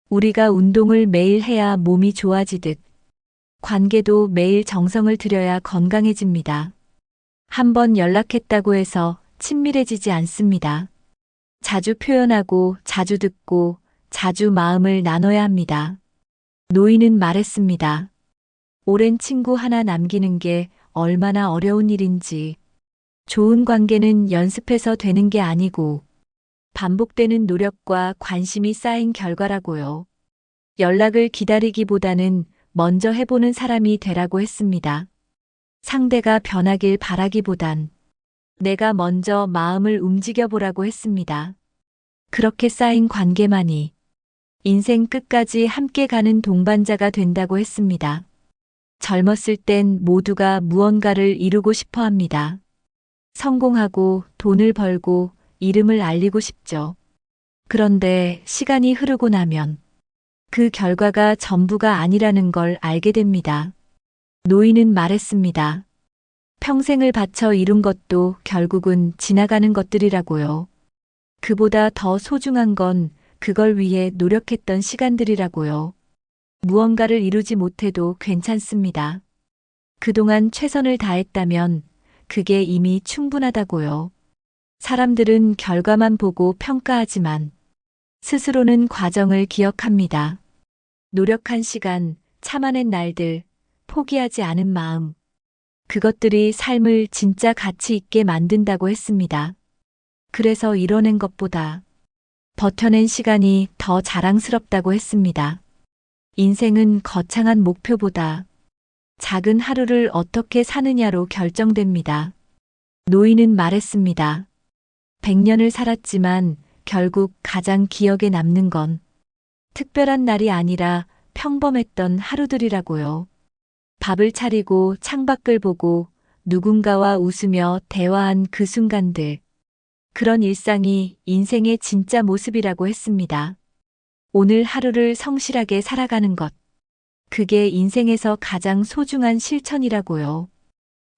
우리가 운동을 매일 해야 몸이 좋아지듯 관계도 매일 정성을 들여야 건강해집니다. 한번 연락했다고 해서 친밀해지지 않습니다. 자주 표현하고 자주 듣고 자주 마음을 나눠야 합니다. 노인은 말했습니다. 오랜 친구 하나 남기는 게 얼마나 어려운 일인지. 좋은 관계는 연습해서 되는 게 아니고 반복되는 노력과 관심이 쌓인 결과라고요. 연락을 기다리기보다는 먼저 해보는 사람이 되라고 했습니다. 상대가 변하길 바라기보단 내가 먼저 마음을 움직여보라고 했습니다. 그렇게 쌓인 관계만이 인생 끝까지 함께 가는 동반자가 된다고 했습니다. 젊었을 땐 모두가 무언가를 이루고 싶어 합니다. 성공하고 돈을 벌고 이름을 알리고 싶죠. 그런데 시간이 흐르고 나면 그 결과가 전부가 아니라는 걸 알게 됩니다. 노인은 말했습니다. 평생을 바쳐 이룬 것도 결국은 지나가는 것들이라고요. 그보다 더 소중한 건 그걸 위해 노력했던 시간들이라고요. 무언가를 이루지 못해도 괜찮습니다. 그동안 최선을 다했다면 그게 이미 충분하다고요. 사람들은 결과만 보고 평가하지만 스스로는 과정을 기억합니다. 노력한 시간, 참아낸 날들, 포기하지 않은 마음. 그것들이 삶을 진짜 가치 있게 만든다고 했습니다. 그래서 이뤄낸 것보다 버텨낸 시간이 더 자랑스럽다고 했습니다. 인생은 거창한 목표보다 작은 하루를 어떻게 사느냐로 결정됩니다. 노인은 말했습니다. 100년을 살았지만 결국 가장 기억에 남는 건 특별한 날이 아니라 평범했던 하루들이라고요. 밥을 차리고 창밖을 보고 누군가와 웃으며 대화한 그 순간들. 그런 일상이 인생의 진짜 모습이라고 했습니다. 오늘 하루를 성실하게 살아가는 것. 그게 인생에서 가장 소중한 실천이라고요.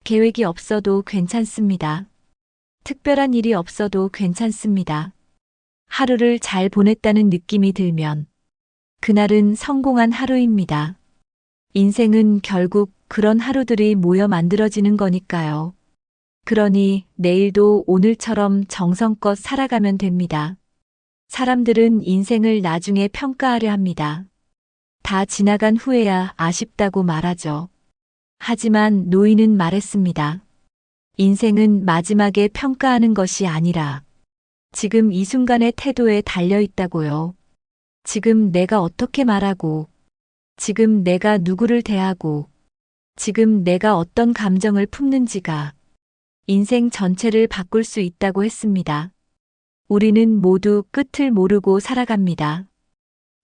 계획이 없어도 괜찮습니다. 특별한 일이 없어도 괜찮습니다. 하루를 잘 보냈다는 느낌이 들면 그날은 성공한 하루입니다. 인생은 결국 그런 하루들이 모여 만들어지는 거니까요. 그러니 내일도 오늘처럼 정성껏 살아가면 됩니다. 사람들은 인생을 나중에 평가하려 합니다. 다 지나간 후에야 아쉽다고 말하죠. 하지만 노인은 말했습니다. 인생은 마지막에 평가하는 것이 아니라 지금 이 순간의 태도에 달려 있다고요. 지금 내가 어떻게 말하고 지금 내가 누구를 대하고 지금 내가 어떤 감정을 품는지가 인생 전체를 바꿀 수 있다고 했습니다. 우리는 모두 끝을 모르고 살아갑니다.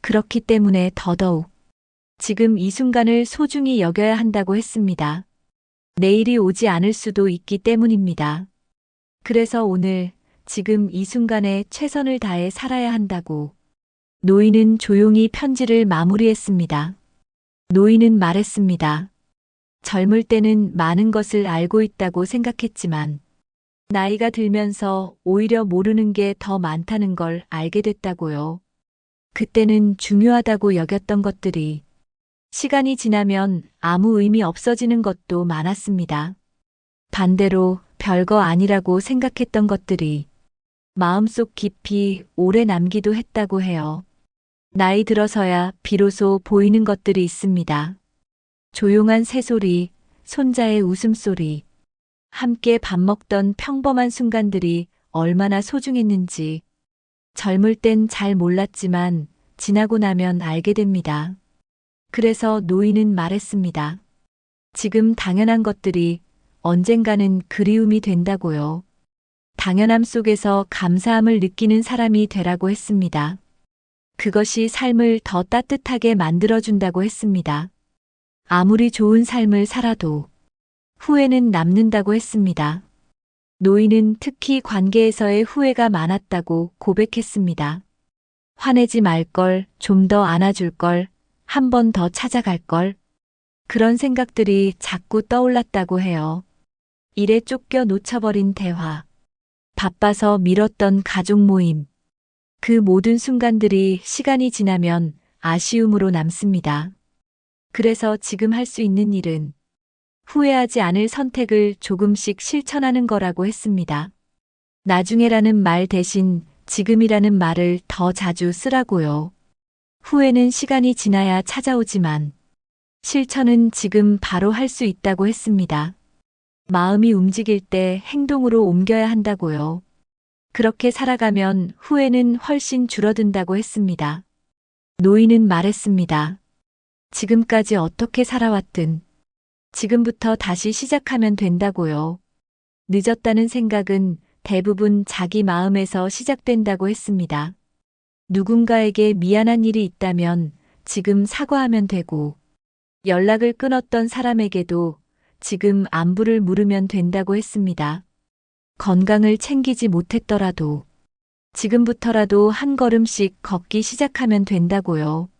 그렇기 때문에 더더욱 지금 이 순간을 소중히 여겨야 한다고 했습니다. 내일이 오지 않을 수도 있기 때문입니다. 그래서 오늘 지금 이 순간에 최선을 다해 살아야 한다고 노인은 조용히 편지를 마무리했습니다. 노인은 말했습니다. 젊을 때는 많은 것을 알고 있다고 생각했지만 나이가 들면서 오히려 모르는 게 더 많다는 걸 알게 됐다고요. 그때는 중요하다고 여겼던 것들이 시간이 지나면 아무 의미 없어지는 것도 많았습니다. 반대로 별거 아니라고 생각했던 것들이 마음속 깊이 오래 남기도 했다고 해요. 나이 들어서야 비로소 보이는 것들이 있습니다. 조용한 새소리, 손자의 웃음소리, 함께 밥 먹던 평범한 순간들이 얼마나 소중했는지 젊을 땐 잘 몰랐지만 지나고 나면 알게 됩니다. 그래서 노인은 말했습니다. 지금 당연한 것들이 언젠가는 그리움이 된다고요. 당연함 속에서 감사함을 느끼는 사람이 되라고 했습니다. 그것이 삶을 더 따뜻하게 만들어준다고 했습니다. 아무리 좋은 삶을 살아도 후회는 남는다고 했습니다. 노인은 특히 관계에서의 후회가 많았다고 고백했습니다. 화내지 말걸, 좀 더 안아줄걸, 한 번 더 찾아갈걸. 그런 생각들이 자꾸 떠올랐다고 해요. 일에 쫓겨 놓쳐버린 대화, 바빠서 미뤘던 가족 모임. 그 모든 순간들이 시간이 지나면 아쉬움으로 남습니다. 그래서 지금 할 수 있는 일은 후회하지 않을 선택을 조금씩 실천하는 거라고 했습니다. 나중에라는 말 대신 지금이라는 말을 더 자주 쓰라고요. 후회는 시간이 지나야 찾아오지만 실천은 지금 바로 할 수 있다고 했습니다. 마음이 움직일 때 행동으로 옮겨야 한다고요. 그렇게 살아가면 후회는 훨씬 줄어든다고 했습니다. 노인은 말했습니다. 지금까지 어떻게 살아왔든 지금부터 다시 시작하면 된다고요. 늦었다는 생각은 대부분 자기 마음에서 시작된다고 했습니다. 누군가에게 미안한 일이 있다면 지금 사과하면 되고, 연락을 끊었던 사람에게도 지금 안부를 물으면 된다고 했습니다. 건강을 챙기지 못했더라도 지금부터라도 한 걸음씩 걷기 시작하면 된다고요.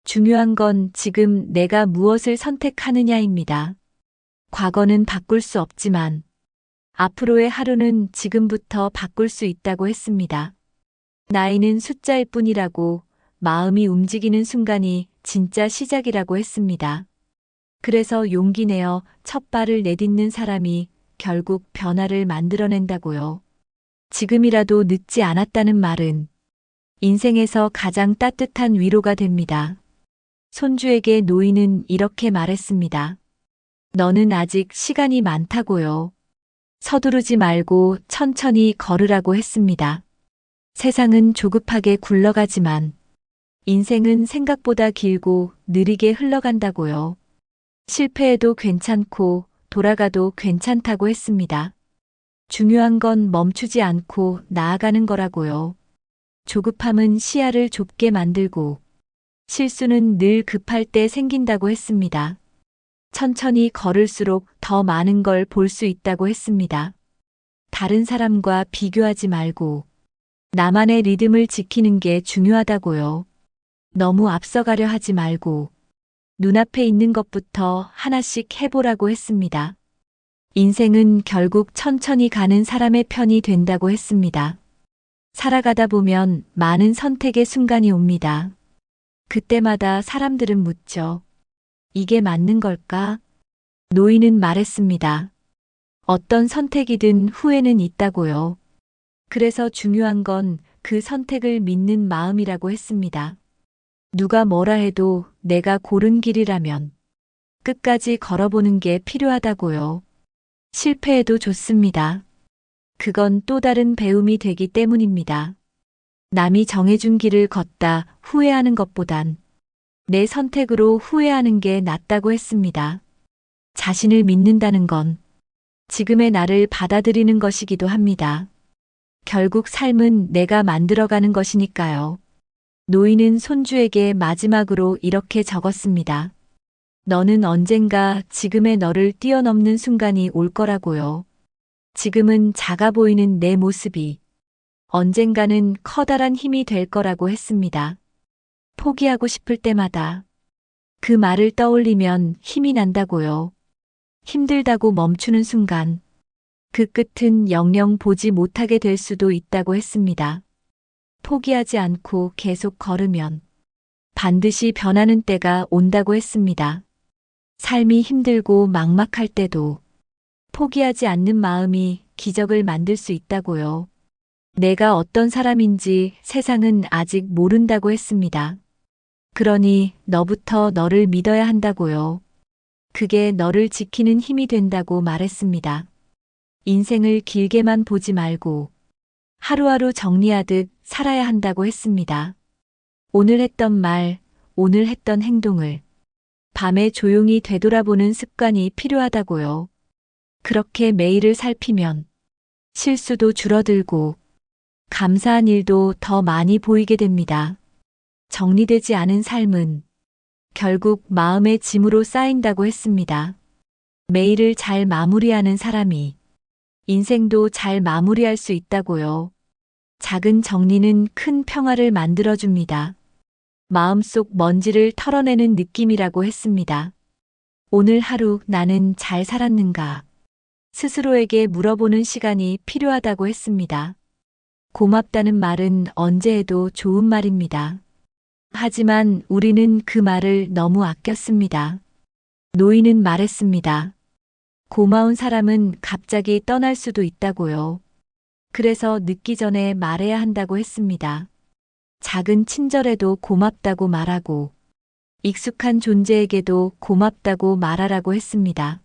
중요한 건 지금 내가 무엇을 선택하느냐입니다. 과거는 바꿀 수 없지만 앞으로의 하루는 지금부터 바꿀 수 있다고 했습니다. 나이는 숫자일 뿐이라고, 마음이 움직이는 순간이 진짜 시작이라고 했습니다. 그래서 용기 내어 첫 발을 내딛는 사람이 결국 변화를 만들어낸다고요. 지금이라도 늦지 않았다는 말은 인생에서 가장 따뜻한 위로가 됩니다. 손주에게 노인은 이렇게 말했습니다. 너는 아직 시간이 많다고요. 서두르지 말고 천천히 걸으라고 했습니다. 세상은 조급하게 굴러가지만 인생은 생각보다 길고 느리게 흘러간다고요. 실패해도 괜찮고 돌아가도 괜찮다고 했습니다. 중요한 건 멈추지 않고 나아가는 거라고요. 조급함은 시야를 좁게 만들고 실수는 늘 급할 때 생긴다고 했습니다. 천천히 걸을수록 더 많은 걸 볼 수 있다고 했습니다. 다른 사람과 비교하지 말고 나만의 리듬을 지키는 게 중요하다고요. 너무 앞서가려 하지 말고 눈앞에 있는 것부터 하나씩 해보라고 했습니다. 인생은 결국 천천히 가는 사람의 편이 된다고 했습니다. 살아가다 보면 많은 선택의 순간이 옵니다. 그때마다 사람들은 묻죠. 이게 맞는 걸까? 노인은 말했습니다. 어떤 선택이든 후회는 있다고요. 그래서 중요한 건 그 선택을 믿는 마음이라고 했습니다. 누가 뭐라 해도 내가 고른 길이라면 끝까지 걸어보는 게 필요하다고요. 실패해도 좋습니다. 그건 또 다른 배움이 되기 때문입니다. 남이 정해준 길을 걷다 후회하는 것보단 내 선택으로 후회하는 게 낫다고 했습니다. 자신을 믿는다는 건 지금의 나를 받아들이는 것이기도 합니다. 결국 삶은 내가 만들어가는 것이니까요. 노인은 손주에게 마지막으로 이렇게 적었습니다. 너는 언젠가 지금의 너를 뛰어넘는 순간이 올 거라고요. 지금은 작아 보이는 내 모습이 언젠가는 커다란 힘이 될 거라고 했습니다. 포기하고 싶을 때마다 그 말을 떠올리면 힘이 난다고요. 힘들다고 멈추는 순간 그 끝은 영영 보지 못하게 될 수도 있다고 했습니다. 포기하지 않고 계속 걸으면 반드시 변하는 때가 온다고 했습니다. 삶이 힘들고 막막할 때도 포기하지 않는 마음이 기적을 만들 수 있다고요. 내가 어떤 사람인지 세상은 아직 모른다고 했습니다. 그러니 너부터 너를 믿어야 한다고요. 그게 너를 지키는 힘이 된다고 말했습니다. 인생을 길게만 보지 말고 하루하루 정리하듯 살아야 한다고 했습니다. 오늘 했던 말, 오늘 했던 행동을 밤에 조용히 되돌아보는 습관이 필요하다고요. 그렇게 매일을 살피면 실수도 줄어들고 감사한 일도 더 많이 보이게 됩니다. 정리되지 않은 삶은 결국 마음의 짐으로 쌓인다고 했습니다. 매일을 잘 마무리하는 사람이 인생도 잘 마무리할 수 있다고요. 작은 정리는 큰 평화를 만들어줍니다. 마음속 먼지를 털어내는 느낌이라고 했습니다. 오늘 하루 나는 잘 살았는가? 스스로에게 물어보는 시간이 필요하다고 했습니다. 고맙다는 말은 언제 해도 좋은 말입니다. 하지만 우리는 그 말을 너무 아꼈습니다. 노인은 말했습니다. 고마운 사람은 갑자기 떠날 수도 있다고요. 그래서 늦기 전에 말해야 한다고 했습니다. 작은 친절에도 고맙다고 말하고, 익숙한 존재에게도 고맙다고 말하라고 했습니다.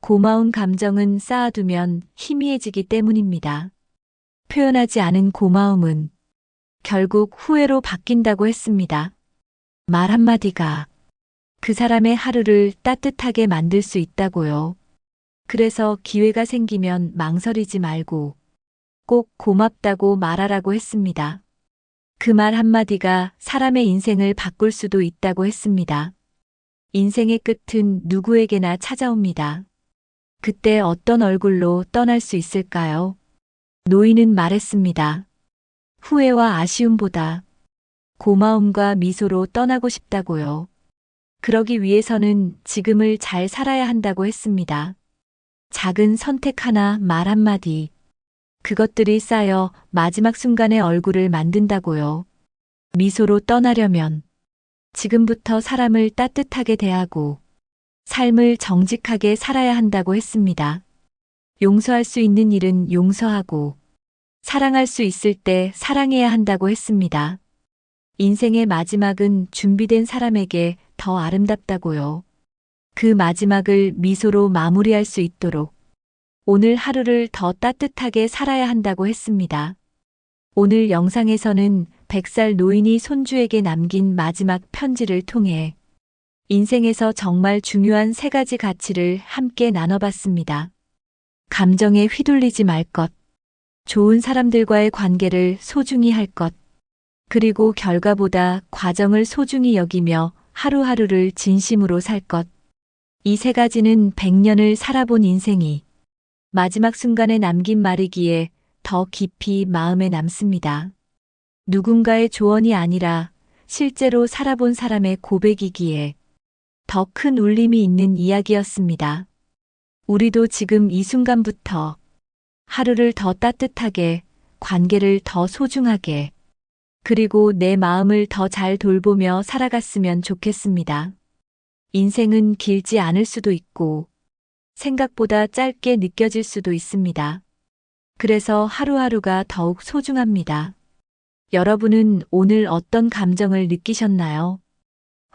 고마운 감정은 쌓아두면 희미해지기 때문입니다. 표현하지 않은 고마움은 결국 후회로 바뀐다고 했습니다. 말 한마디가 그 사람의 하루를 따뜻하게 만들 수 있다고요. 그래서 기회가 생기면 망설이지 말고 꼭 고맙다고 말하라고 했습니다. 그 말 한마디가 사람의 인생을 바꿀 수도 있다고 했습니다. 인생의 끝은 누구에게나 찾아옵니다. 그때 어떤 얼굴로 떠날 수 있을까요? 노인은 말했습니다. 후회와 아쉬움보다 고마움과 미소로 떠나고 싶다고요. 그러기 위해서는 지금을 잘 살아야 한다고 했습니다. 작은 선택 하나, 말 한마디. 그것들이 쌓여 마지막 순간의 얼굴을 만든다고요. 미소로 떠나려면 지금부터 사람을 따뜻하게 대하고 삶을 정직하게 살아야 한다고 했습니다. 용서할 수 있는 일은 용서하고 사랑할 수 있을 때 사랑해야 한다고 했습니다. 인생의 마지막은 준비된 사람에게 더 아름답다고요. 그 마지막을 미소로 마무리할 수 있도록 오늘 하루를 더 따뜻하게 살아야 한다고 했습니다. 오늘 영상에서는 100살 노인이 손주에게 남긴 마지막 편지를 통해 인생에서 정말 중요한 3가지 가치를 함께 나눠봤습니다. 감정에 휘둘리지 말 것, 좋은 사람들과의 관계를 소중히 할 것, 그리고 결과보다 과정을 소중히 여기며 하루하루를 진심으로 살 것. 이 3가지는 100년을 살아본 인생이 마지막 순간에 남긴 말이기에 더 깊이 마음에 남습니다. 누군가의 조언이 아니라 실제로 살아본 사람의 고백이기에 더 큰 울림이 있는 이야기였습니다. 우리도 지금 이 순간부터 하루를 더 따뜻하게, 관계를 더 소중하게, 그리고 내 마음을 더 잘 돌보며 살아갔으면 좋겠습니다. 인생은 길지 않을 수도 있고 생각보다 짧게 느껴질 수도 있습니다. 그래서 하루하루가 더욱 소중합니다. 여러분은 오늘 어떤 감정을 느끼셨나요?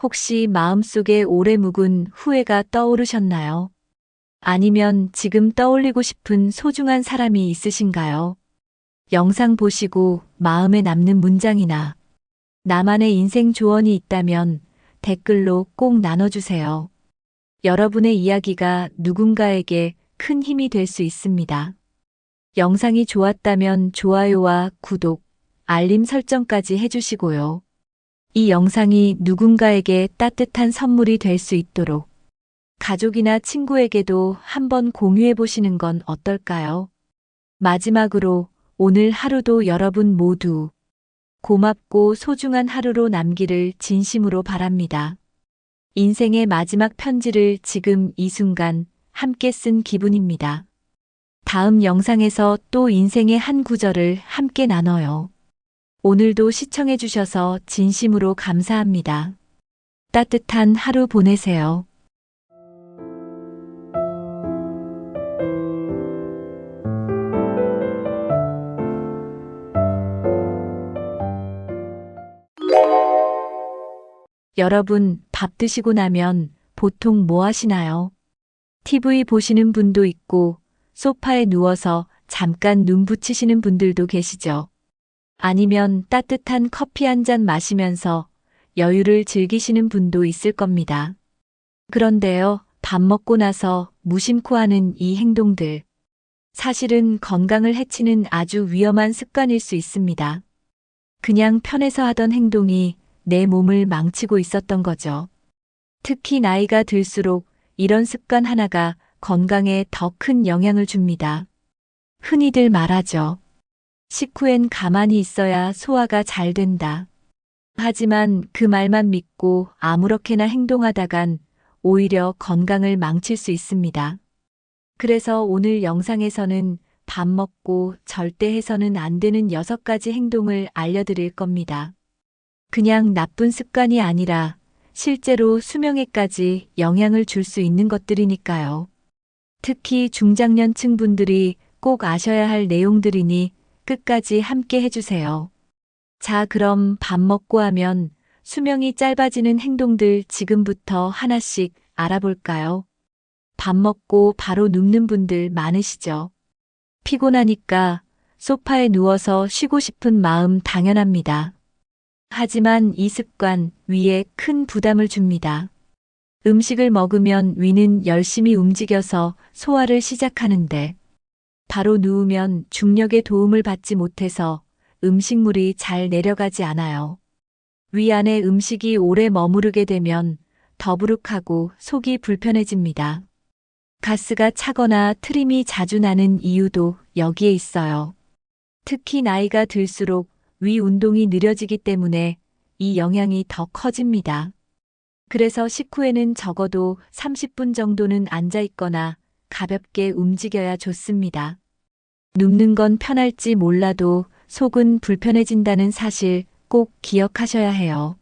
혹시 마음속에 오래 묵은 후회가 떠오르셨나요? 아니면 지금 떠올리고 싶은 소중한 사람이 있으신가요? 영상 보시고 마음에 남는 문장이나 나만의 인생 조언이 있다면 댓글로 꼭 나눠주세요. 여러분의 이야기가 누군가에게 큰 힘이 될 수 있습니다. 영상이 좋았다면 좋아요와 구독, 알림 설정까지 해주시고요. 이 영상이 누군가에게 따뜻한 선물이 될 수 있도록 가족이나 친구에게도 한번 공유해 보시는 건 어떨까요? 마지막으로 오늘 하루도 여러분 모두 고맙고 소중한 하루로 남기를 진심으로 바랍니다. 인생의 마지막 편지를 지금 이 순간 함께 쓴 기분입니다. 다음 영상에서 또 인생의 한 구절을 함께 나눠요. 오늘도 시청해 주셔서 진심으로 감사합니다. 따뜻한 하루 보내세요. 여러분, 밥 드시고 나면 보통 뭐 하시나요? TV 보시는 분도 있고, 소파에 누워서 잠깐 눈 붙이시는 분들도 계시죠. 아니면 따뜻한 커피 한 잔 마시면서 여유를 즐기시는 분도 있을 겁니다. 그런데요, 밥 먹고 나서 무심코 하는 이 행동들, 사실은 건강을 해치는 아주 위험한 습관일 수 있습니다. 그냥 편해서 하던 행동이 내 몸을 망치고 있었던 거죠. 특히 나이가 들수록 이런 습관 하나가 건강에 더 큰 영향을 줍니다. 흔히들 말하죠. 식후엔 가만히 있어야 소화가 잘 된다. 하지만 그 말만 믿고 아무렇게나 행동하다간 오히려 건강을 망칠 수 있습니다. 그래서 오늘 영상에서는 밥 먹고 절대 해서는 안 되는 6가지 행동을 알려드릴 겁니다. 그냥 나쁜 습관이 아니라 실제로 수명에까지 영향을 줄 수 있는 것들이니까요. 특히 중장년층 분들이 꼭 아셔야 할 내용들이니 끝까지 함께 해주세요. 자, 그럼 밥 먹고 하면 수명이 짧아지는 행동들 지금부터 하나씩 알아볼까요? 밥 먹고 바로 눕는 분들 많으시죠? 피곤하니까 소파에 누워서 쉬고 싶은 마음 당연합니다. 하지만 이 습관 위에 큰 부담을 줍니다. 음식을 먹으면 위는 열심히 움직여서 소화를 시작하는데 바로 누우면 중력의 도움을 받지 못해서 음식물이 잘 내려가지 않아요. 위 안에 음식이 오래 머무르게 되면 더부룩하고 속이 불편해집니다. 가스가 차거나 트림이 자주 나는 이유도 여기에 있어요. 특히 나이가 들수록 위 운동이 느려지기 때문에 이 영향이 더 커집니다. 그래서 식후에는 적어도 30분 정도는 앉아 있거나 가볍게 움직여야 좋습니다. 눕는 건 편할지 몰라도 속은 불편해진다는 사실 꼭 기억하셔야 해요.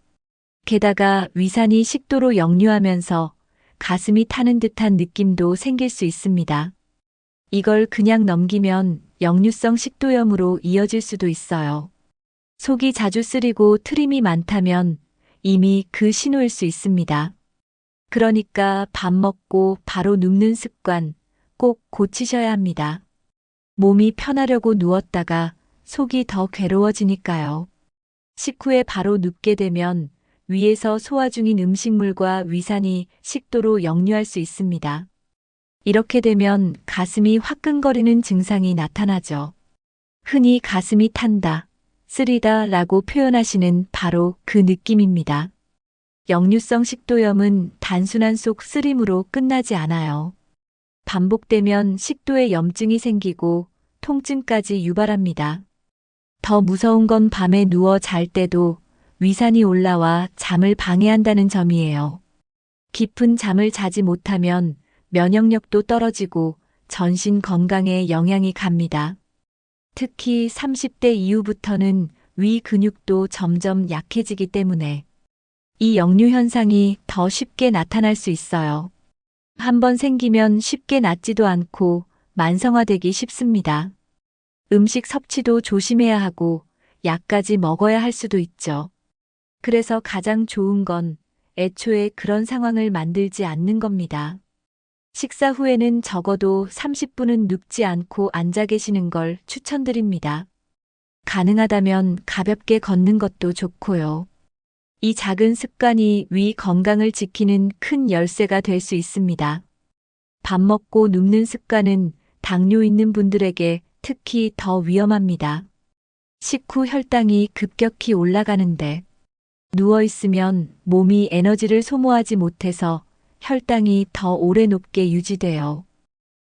게다가 위산이 식도로 역류하면서 가슴이 타는 듯한 느낌도 생길 수 있습니다. 이걸 그냥 넘기면 역류성 식도염으로 이어질 수도 있어요. 속이 자주 쓰리고 트림이 많다면 이미 그 신호일 수 있습니다. 그러니까 밥 먹고 바로 눕는 습관 꼭 고치셔야 합니다. 몸이 편하려고 누웠다가 속이 더 괴로워지니까요. 식후에 바로 눕게 되면 위에서 소화 중인 음식물과 위산이 식도로 역류할 수 있습니다. 이렇게 되면 가슴이 화끈거리는 증상이 나타나죠. 흔히 가슴이 탄다, 쓰리다 라고 표현하시는 바로 그 느낌입니다. 역류성 식도염은 단순한 속 쓰림으로 끝나지 않아요. 반복되면 식도에 염증이 생기고 통증까지 유발합니다. 더 무서운 건 밤에 누워 잘 때도 위산이 올라와 잠을 방해한다는 점이에요. 깊은 잠을 자지 못하면 면역력도 떨어지고 전신 건강에 영향이 갑니다. 특히 30대 이후부터는 위 근육도 점점 약해지기 때문에 이 역류 현상이 더 쉽게 나타날 수 있어요. 한번 생기면 쉽게 낫지도 않고 만성화되기 쉽습니다. 음식 섭취도 조심해야 하고 약까지 먹어야 할 수도 있죠. 그래서 가장 좋은 건 애초에 그런 상황을 만들지 않는 겁니다. 식사 후에는 적어도 30분은 눕지 않고 앉아 계시는 걸 추천드립니다. 가능하다면 가볍게 걷는 것도 좋고요. 이 작은 습관이 위 건강을 지키는 큰 열쇠가 될 수 있습니다. 밥 먹고 눕는 습관은 당뇨 있는 분들에게 특히 더 위험합니다. 식후 혈당이 급격히 올라가는데 누워 있으면 몸이 에너지를 소모하지 못해서 혈당이 더 오래 높게 유지돼요.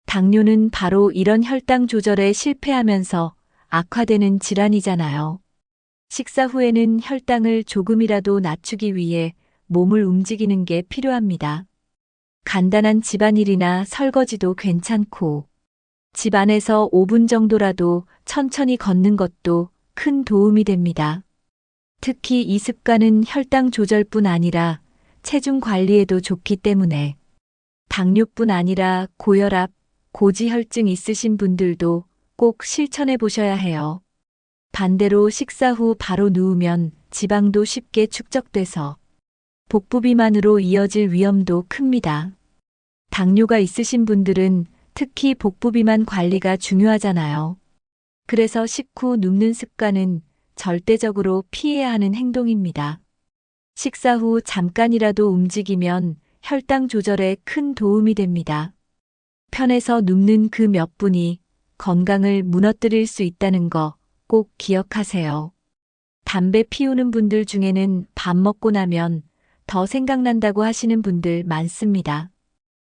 당뇨는 바로 이런 혈당 조절에 실패하면서 악화되는 질환이잖아요. 식사 후에는 혈당을 조금이라도 낮추기 위해 몸을 움직이는 게 필요합니다. 간단한 집안일이나 설거지도 괜찮고 집 안에서 5분 정도라도 천천히 걷는 것도 큰 도움이 됩니다. 특히 이 습관은 혈당 조절뿐 아니라 체중 관리에도 좋기 때문에 당뇨뿐 아니라 고혈압, 고지혈증 있으신 분들도 꼭 실천해 보셔야 해요. 반대로 식사 후 바로 누우면 지방도 쉽게 축적돼서 복부 비만으로 이어질 위험도 큽니다. 당뇨가 있으신 분들은 특히 복부 비만 관리가 중요하잖아요. 그래서 식후 눕는 습관은 절대적으로 피해야 하는 행동입니다. 식사 후 잠깐이라도 움직이면 혈당 조절에 큰 도움이 됩니다. 편해서 눕는 그 몇 분이 건강을 무너뜨릴 수 있다는 거 꼭 기억하세요. 담배 피우는 분들 중에는 밥 먹고 나면 더 생각난다고 하시는 분들 많습니다.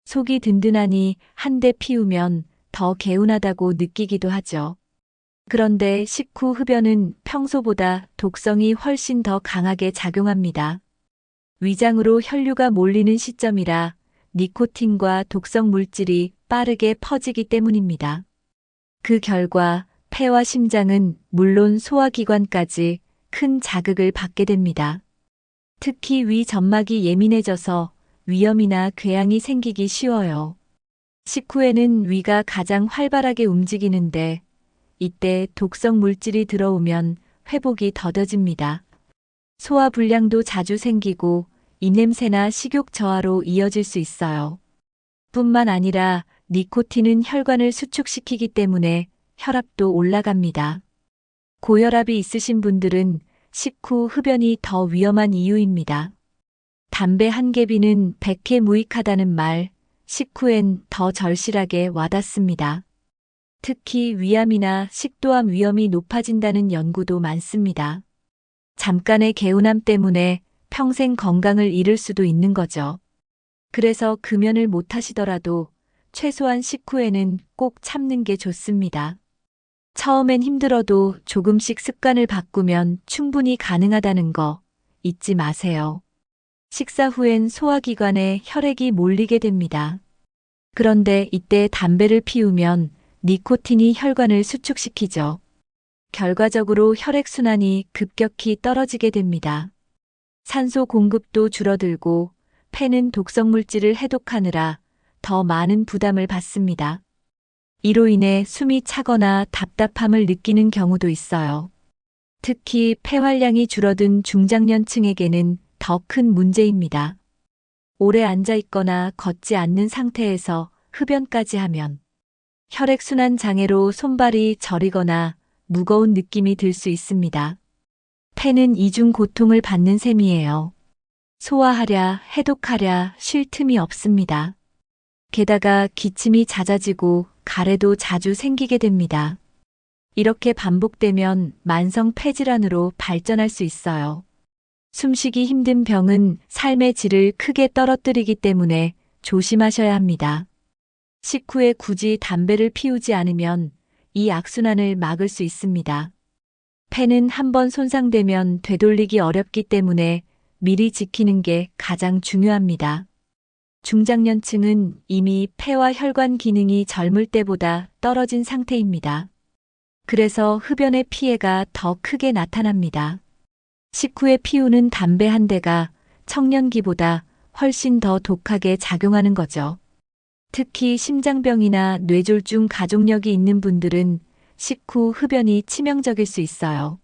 속이 든든하니 한 대 피우면 더 개운하다고 느끼기도 하죠. 그런데 식후 흡연은 평소보다 독성이 훨씬 더 강하게 작용합니다. 위장으로 혈류가 몰리는 시점이라 니코틴과 독성 물질이 빠르게 퍼지기 때문입니다. 그 결과 폐와 심장은 물론 소화기관까지 큰 자극을 받게 됩니다. 특히 위 점막이 예민해져서 위염이나 궤양이 생기기 쉬워요. 식후에는 위가 가장 활발하게 움직이는데 이때 독성 물질이 들어오면 회복이 더뎌집니다. 소화불량도 자주 생기고 입냄새나 식욕 저하로 이어질 수 있어요. 뿐만 아니라 니코틴은 혈관을 수축시키기 때문에 혈압도 올라갑니다. 고혈압이 있으신 분들은 식후 흡연이 더 위험한 이유입니다. 담배 한 개비는 100회 무익하다는 말, 식후엔 더 절실하게 와닿습니다. 특히 위암이나 식도암 위험이 높아진다는 연구도 많습니다. 잠깐의 개운함 때문에 평생 건강을 잃을 수도 있는 거죠. 그래서 금연을 못 하시더라도 최소한 식후에는 꼭 참는 게 좋습니다. 처음엔 힘들어도 조금씩 습관을 바꾸면 충분히 가능하다는 거 잊지 마세요. 식사 후엔 소화기관에 혈액이 몰리게 됩니다. 그런데 이때 담배를 피우면 니코틴이 혈관을 수축시키죠. 결과적으로 혈액순환이 급격히 떨어지게 됩니다. 산소 공급도 줄어들고 폐는 독성 물질을 해독하느라 더 많은 부담을 받습니다. 이로 인해 숨이 차거나 답답함을 느끼는 경우도 있어요. 특히 폐활량이 줄어든 중장년층에게는 더 큰 문제입니다. 오래 앉아 있거나 걷지 않는 상태에서 흡연까지 하면 혈액순환 장애로 손발이 저리거나 무거운 느낌이 들 수 있습니다. 폐는 이중 고통을 받는 셈이에요. 소화하랴, 해독하랴 쉴 틈이 없습니다. 게다가 기침이 잦아지고 가래도 자주 생기게 됩니다. 이렇게 반복되면 만성 폐질환으로 발전할 수 있어요. 숨쉬기 힘든 병은 삶의 질을 크게 떨어뜨리기 때문에 조심하셔야 합니다. 식후에 굳이 담배를 피우지 않으면 이 악순환을 막을 수 있습니다. 폐는 한번 손상되면 되돌리기 어렵기 때문에 미리 지키는 게 가장 중요합니다. 중장년층은 이미 폐와 혈관 기능이 젊을 때보다 떨어진 상태입니다. 그래서 흡연의 피해가 더 크게 나타납니다. 식후에 피우는 담배 한 대가 청년기보다 훨씬 더 독하게 작용하는 거죠. 특히 심장병이나 뇌졸중 가족력이 있는 분들은 식후 흡연이 치명적일 수 있어요.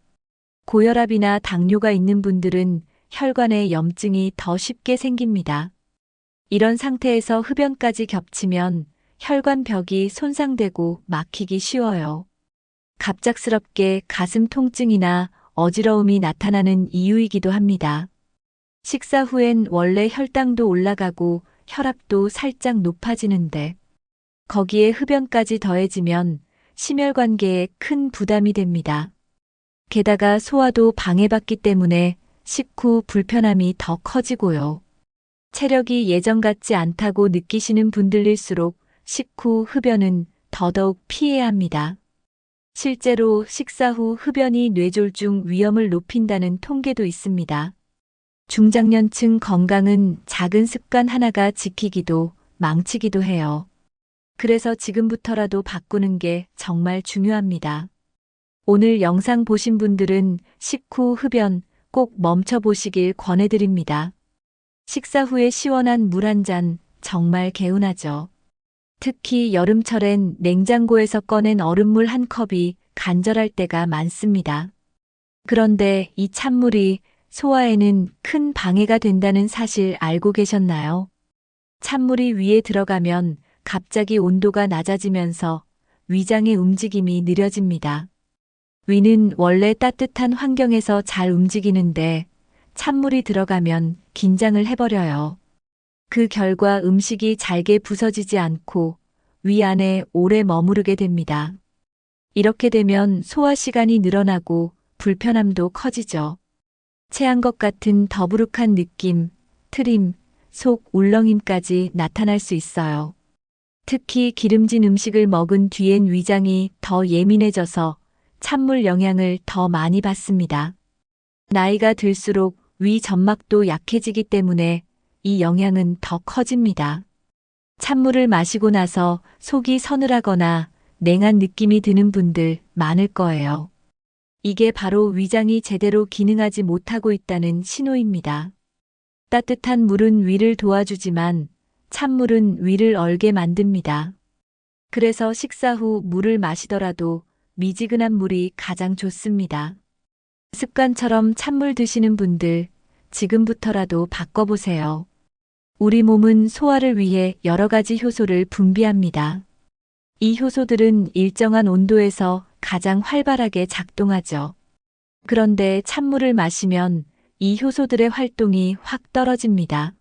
고혈압이나 당뇨가 있는 분들은 혈관에 염증이 더 쉽게 생깁니다. 이런 상태에서 흡연까지 겹치면 혈관벽이 손상되고 막히기 쉬워요. 갑작스럽게 가슴 통증이나 어지러움이 나타나는 이유이기도 합니다. 식사 후엔 원래 혈당도 올라가고 혈압도 살짝 높아지는데 거기에 흡연까지 더해지면 심혈관계에 큰 부담이 됩니다. 게다가 소화도 방해받기 때문에 식후 불편함이 더 커지고요. 체력이 예전 같지 않다고 느끼시는 분들일수록 식후 흡연은 더더욱 피해야 합니다. 실제로 식사 후 흡연이 뇌졸중 위험을 높인다는 통계도 있습니다. 중장년층 건강은 작은 습관 하나가 지키기도 망치기도 해요. 그래서 지금부터라도 바꾸는 게 정말 중요합니다. 오늘 영상 보신 분들은 식후 흡연 꼭 멈춰보시길 권해드립니다. 식사 후에 시원한 물 한 잔 정말 개운하죠. 특히 여름철엔 냉장고에서 꺼낸 얼음물 한 컵이 간절할 때가 많습니다. 그런데 이 찬물이 소화에는 큰 방해가 된다는 사실 알고 계셨나요? 찬물이 위에 들어가면 갑자기 온도가 낮아지면서 위장의 움직임이 느려집니다. 위는 원래 따뜻한 환경에서 잘 움직이는데 찬물이 들어가면 긴장을 해버려요. 그 결과 음식이 잘게 부서지지 않고 위 안에 오래 머무르게 됩니다. 이렇게 되면 소화 시간이 늘어나고 불편함도 커지죠. 체한 것 같은 더부룩한 느낌, 트림, 속 울렁임까지 나타날 수 있어요. 특히 기름진 음식을 먹은 뒤엔 위장이 더 예민해져서 찬물 영향을 더 많이 받습니다. 나이가 들수록 위 점막도 약해지기 때문에 이 영향은 더 커집니다. 찬물을 마시고 나서 속이 서늘하거나 냉한 느낌이 드는 분들 많을 거예요. 이게 바로 위장이 제대로 기능하지 못하고 있다는 신호입니다. 따뜻한 물은 위를 도와주지만 찬물은 위를 얼게 만듭니다. 그래서 식사 후 물을 마시더라도 미지근한 물이 가장 좋습니다. 습관처럼 찬물 드시는 분들 지금부터라도 바꿔보세요. 우리 몸은 소화를 위해 여러 가지 효소를 분비합니다. 이 효소들은 일정한 온도에서 가장 활발하게 작동하죠. 그런데 찬물을 마시면 이 효소들의 활동이 확 떨어집니다.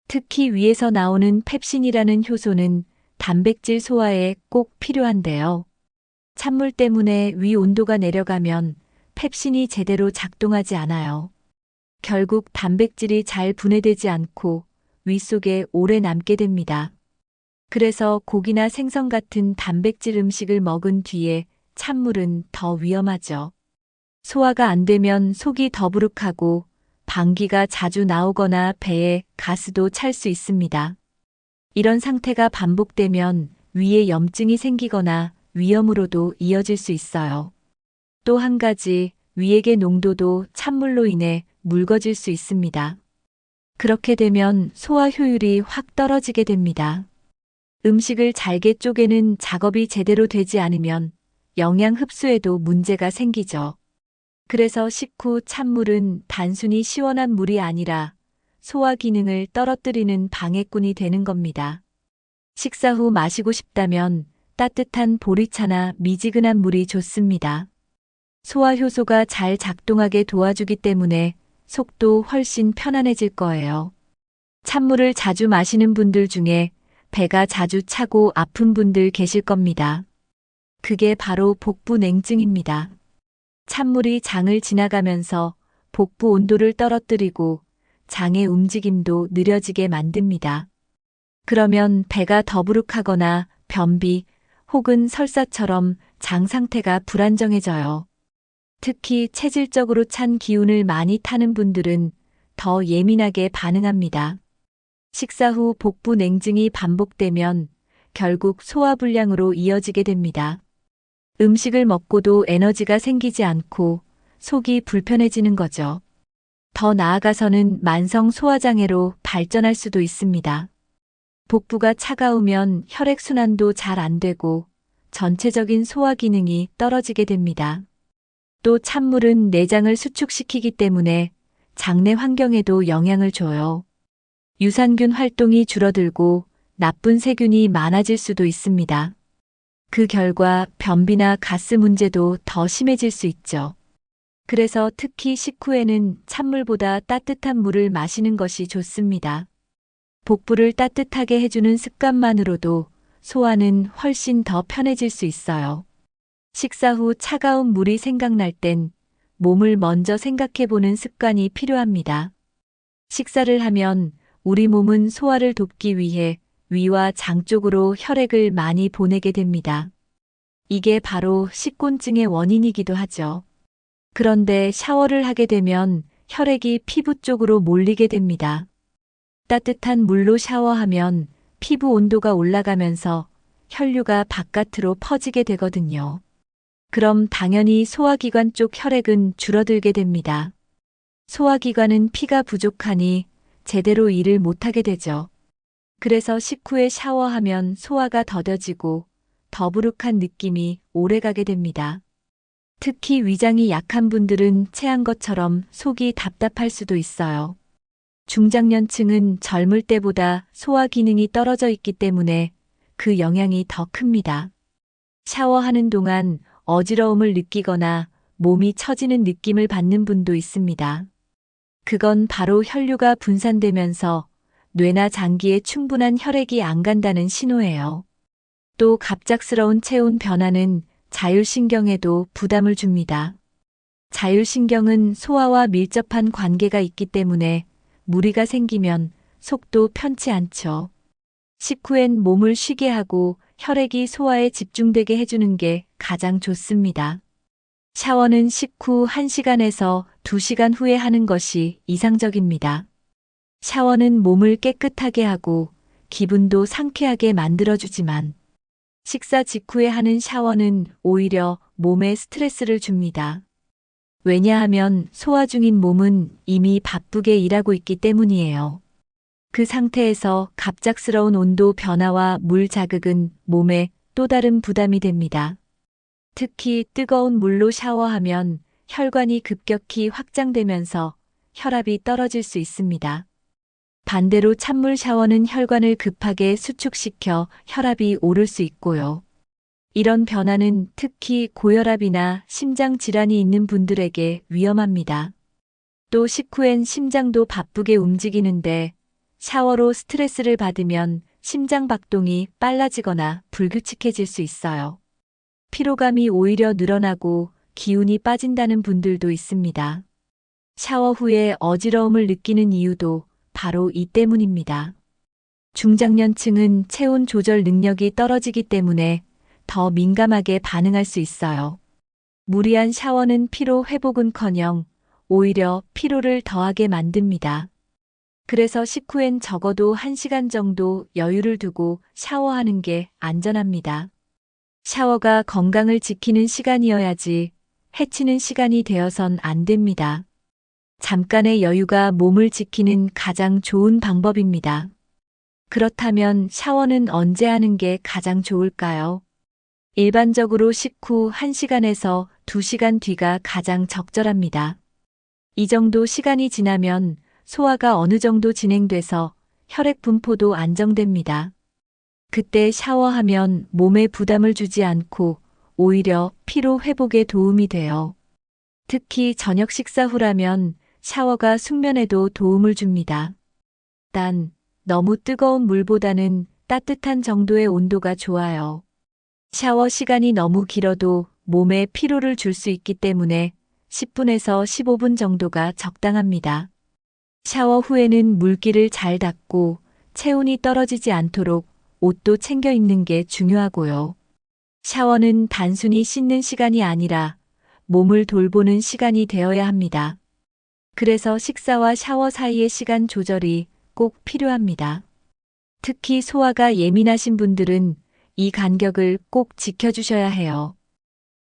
특히 위에서 나오는 펩신이라는 효소는 단백질 소화에 꼭 필요한데요. 찬물 때문에 위 온도가 내려가면 펩신이 제대로 작동하지 않아요. 결국 단백질이 잘 분해되지 않고 위 속에 오래 남게 됩니다. 그래서 고기나 생선 같은 단백질 음식을 먹은 뒤에 찬물은 더 위험하죠. 소화가 안 되면 속이 더부룩하고 방귀가 자주 나오거나 배에 가스도 찰 수 있습니다. 이런 상태가 반복되면 위에 염증이 생기거나 위염으로도 이어질 수 있어요. 또 한 가지, 위액의 농도도 찬물로 인해 묽어질 수 있습니다. 그렇게 되면 소화 효율이 확 떨어지게 됩니다. 음식을 잘게 쪼개는 작업이 제대로 되지 않으면 영양 흡수에도 문제가 생기죠. 그래서 식후 찬물은 단순히 시원한 물이 아니라 소화 기능을 떨어뜨리는 방해꾼이 되는 겁니다. 식사 후 마시고 싶다면 따뜻한 보리차나 미지근한 물이 좋습니다. 소화 효소가 잘 작동하게 도와주기 때문에 속도 훨씬 편안해질 거예요. 찬물을 자주 마시는 분들 중에 배가 자주 차고 아픈 분들 계실 겁니다. 그게 바로 복부 냉증입니다. 찬물이 장을 지나가면서 복부 온도를 떨어뜨리고 장의 움직임도 느려지게 만듭니다. 그러면 배가 더부룩하거나 변비 혹은 설사처럼 장 상태가 불안정해져요. 특히 체질적으로 찬 기운을 많이 타는 분들은 더 예민하게 반응합니다. 식사 후 복부 냉증이 반복되면 결국 소화불량으로 이어지게 됩니다. 음식을 먹고도 에너지가 생기지 않고 속이 불편해지는 거죠. 더 나아가서는 만성 소화장애로 발전할 수도 있습니다. 복부가 차가우면 혈액순환도 잘 안 되고 전체적인 소화 기능이 떨어지게 됩니다. 또 찬물은 내장을 수축시키기 때문에 장내 환경에도 영향을 줘요. 유산균 활동이 줄어들고 나쁜 세균이 많아질 수도 있습니다. 그 결과 변비나 가스 문제도 더 심해질 수 있죠. 그래서 특히 식후에는 찬물보다 따뜻한 물을 마시는 것이 좋습니다. 복부를 따뜻하게 해주는 습관만으로도 소화는 훨씬 더 편해질 수 있어요. 식사 후 차가운 물이 생각날 땐 몸을 먼저 생각해보는 습관이 필요합니다. 식사를 하면 우리 몸은 소화를 돕기 위해 위와 장 쪽으로 혈액을 많이 보내게 됩니다. 이게 바로 식곤증의 원인이기도 하죠. 그런데 샤워를 하게 되면 혈액이 피부 쪽으로 몰리게 됩니다. 따뜻한 물로 샤워하면 피부 온도가 올라가면서 혈류가 바깥으로 퍼지게 되거든요. 그럼 당연히 소화기관 쪽 혈액은 줄어들게 됩니다. 소화기관은 피가 부족하니 제대로 일을 못하게 되죠. 그래서 식후에 샤워하면 소화가 더뎌지고 더부룩한 느낌이 오래가게 됩니다. 특히 위장이 약한 분들은 체한 것처럼 속이 답답할 수도 있어요. 중장년층은 젊을 때보다 소화 기능이 떨어져 있기 때문에 그 영향이 더 큽니다. 샤워하는 동안 어지러움을 느끼거나 몸이 처지는 느낌을 받는 분도 있습니다. 그건 바로 혈류가 분산되면서 뇌나 장기에 충분한 혈액이 안 간다는 신호예요. 또 갑작스러운 체온 변화는 자율신경에도 부담을 줍니다. 자율신경은 소화와 밀접한 관계가 있기 때문에 무리가 생기면 속도 편치 않죠. 식후엔 몸을 쉬게 하고 혈액이 소화에 집중되게 해주는 게 가장 좋습니다. 샤워는 식후 1시간에서 2시간 후에 하는 것이 이상적입니다. 샤워는 몸을 깨끗하게 하고 기분도 상쾌하게 만들어주지만 식사 직후에 하는 샤워는 오히려 몸에 스트레스를 줍니다. 왜냐하면 소화 중인 몸은 이미 바쁘게 일하고 있기 때문이에요. 그 상태에서 갑작스러운 온도 변화와 물 자극은 몸에 또 다른 부담이 됩니다. 특히 뜨거운 물로 샤워하면 혈관이 급격히 확장되면서 혈압이 떨어질 수 있습니다. 반대로 찬물 샤워는 혈관을 급하게 수축시켜 혈압이 오를 수 있고요. 이런 변화는 특히 고혈압이나 심장 질환이 있는 분들에게 위험합니다. 또 식후엔 심장도 바쁘게 움직이는데 샤워로 스트레스를 받으면 심장 박동이 빨라지거나 불규칙해질 수 있어요. 피로감이 오히려 늘어나고 기운이 빠진다는 분들도 있습니다. 샤워 후에 어지러움을 느끼는 이유도 바로 이 때문입니다. 중장년층은 체온 조절 능력이 떨어지기 때문에 더 민감하게 반응할 수 있어요. 무리한 샤워는 피로 회복은커녕 오히려 피로를 더하게 만듭니다. 그래서 식후엔 적어도 1시간 정도 여유를 두고 샤워하는 게 안전합니다. 샤워가 건강을 지키는 시간이어야지 해치는 시간이 되어선 안 됩니다. 잠깐의 여유가 몸을 지키는 가장 좋은 방법입니다. 그렇다면 샤워는 언제 하는 게 가장 좋을까요? 일반적으로 식후 1시간에서 2시간 뒤가 가장 적절합니다. 이 정도 시간이 지나면 소화가 어느 정도 진행돼서 혈액 분포도 안정됩니다. 그때 샤워하면 몸에 부담을 주지 않고 오히려 피로 회복에 도움이 돼요. 특히 저녁 식사 후라면 샤워가 숙면에도 도움을 줍니다. 단, 너무 뜨거운 물보다는 따뜻한 정도의 온도가 좋아요. 샤워 시간이 너무 길어도 몸에 피로를 줄 수 있기 때문에 10분에서 15분 정도가 적당합니다. 샤워 후에는 물기를 잘 닦고 체온이 떨어지지 않도록 옷도 챙겨 입는 게 중요하고요. 샤워는 단순히 씻는 시간이 아니라 몸을 돌보는 시간이 되어야 합니다. 그래서 식사와 샤워 사이의 시간 조절이 꼭 필요합니다. 특히 소화가 예민하신 분들은 이 간격을 꼭 지켜주셔야 해요.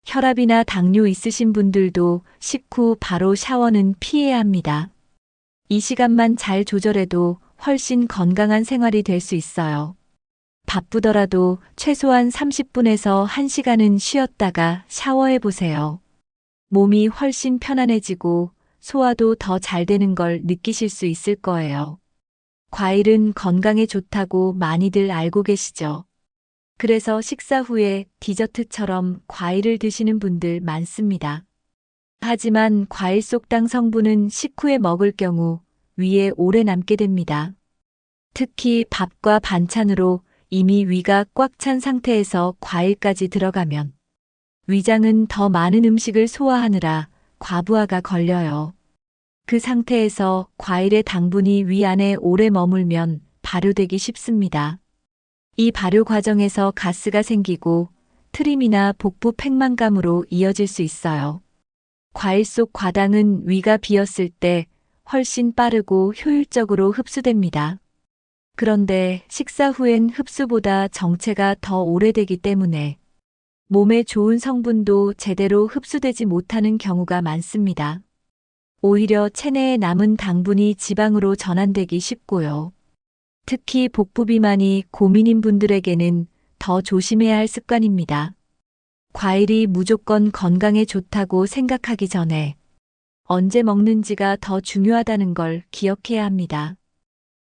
혈압이나 당뇨 있으신 분들도 식후 바로 샤워는 피해야 합니다. 이 시간만 잘 조절해도 훨씬 건강한 생활이 될 수 있어요. 바쁘더라도 최소한 30분에서 1시간은 쉬었다가 샤워해 보세요. 몸이 훨씬 편안해지고 소화도 더 잘 되는 걸 느끼실 수 있을 거예요. 과일은 건강에 좋다고 많이들 알고 계시죠? 그래서 식사 후에 디저트처럼 과일을 드시는 분들 많습니다. 하지만 과일 속 당 성분은 식후에 먹을 경우 위에 오래 남게 됩니다. 특히 밥과 반찬으로 이미 위가 꽉 찬 상태에서 과일까지 들어가면 위장은 더 많은 음식을 소화하느라 과부하가 걸려요. 그 상태에서 과일의 당분이 위 안에 오래 머물면 발효되기 쉽습니다. 이 발효 과정에서 가스가 생기고 트림이나 복부 팽만감으로 이어질 수 있어요. 과일 속 과당은 위가 비었을 때 훨씬 빠르고 효율적으로 흡수됩니다. 그런데 식사 후엔 흡수보다 정체가 더 오래되기 때문에 몸에 좋은 성분도 제대로 흡수되지 못하는 경우가 많습니다. 오히려 체내에 남은 당분이 지방으로 전환되기 쉽고요. 특히 복부 비만이 고민인 분들에게는 더 조심해야 할 습관입니다. 과일이 무조건 건강에 좋다고 생각하기 전에 언제 먹는지가 더 중요하다는 걸 기억해야 합니다.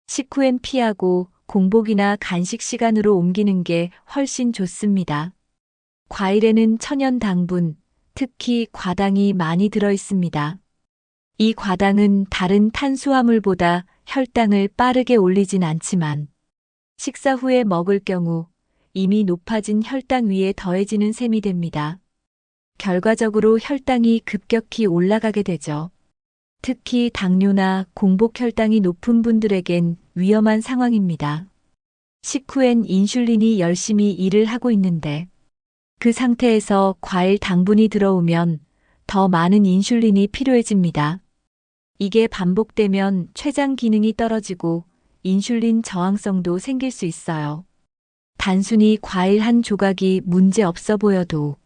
식후엔 피하고 공복이나 간식 시간으로 옮기는 게 훨씬 좋습니다. 과일에는 천연 당분, 특히 과당이 많이 들어 있습니다. 이 과당은 다른 탄수화물보다 혈당을 빠르게 올리진 않지만 식사 후에 먹을 경우 이미 높아진 혈당 위에 더해지는 셈이 됩니다. 결과적으로 혈당이 급격히 올라가게 되죠. 특히 당뇨나 공복 혈당이 높은 분들에겐 위험한 상황입니다. 식후엔 인슐린이 열심히 일을 하고 있는데 그 상태에서 과일 당분이 들어오면 더 많은 인슐린이 필요해집니다. 이게 반복되면 췌장 기능이 떨어지고 인슐린 저항성도 생길 수 있어요. 단순히 과일 한 조각이 문제 없어 보여도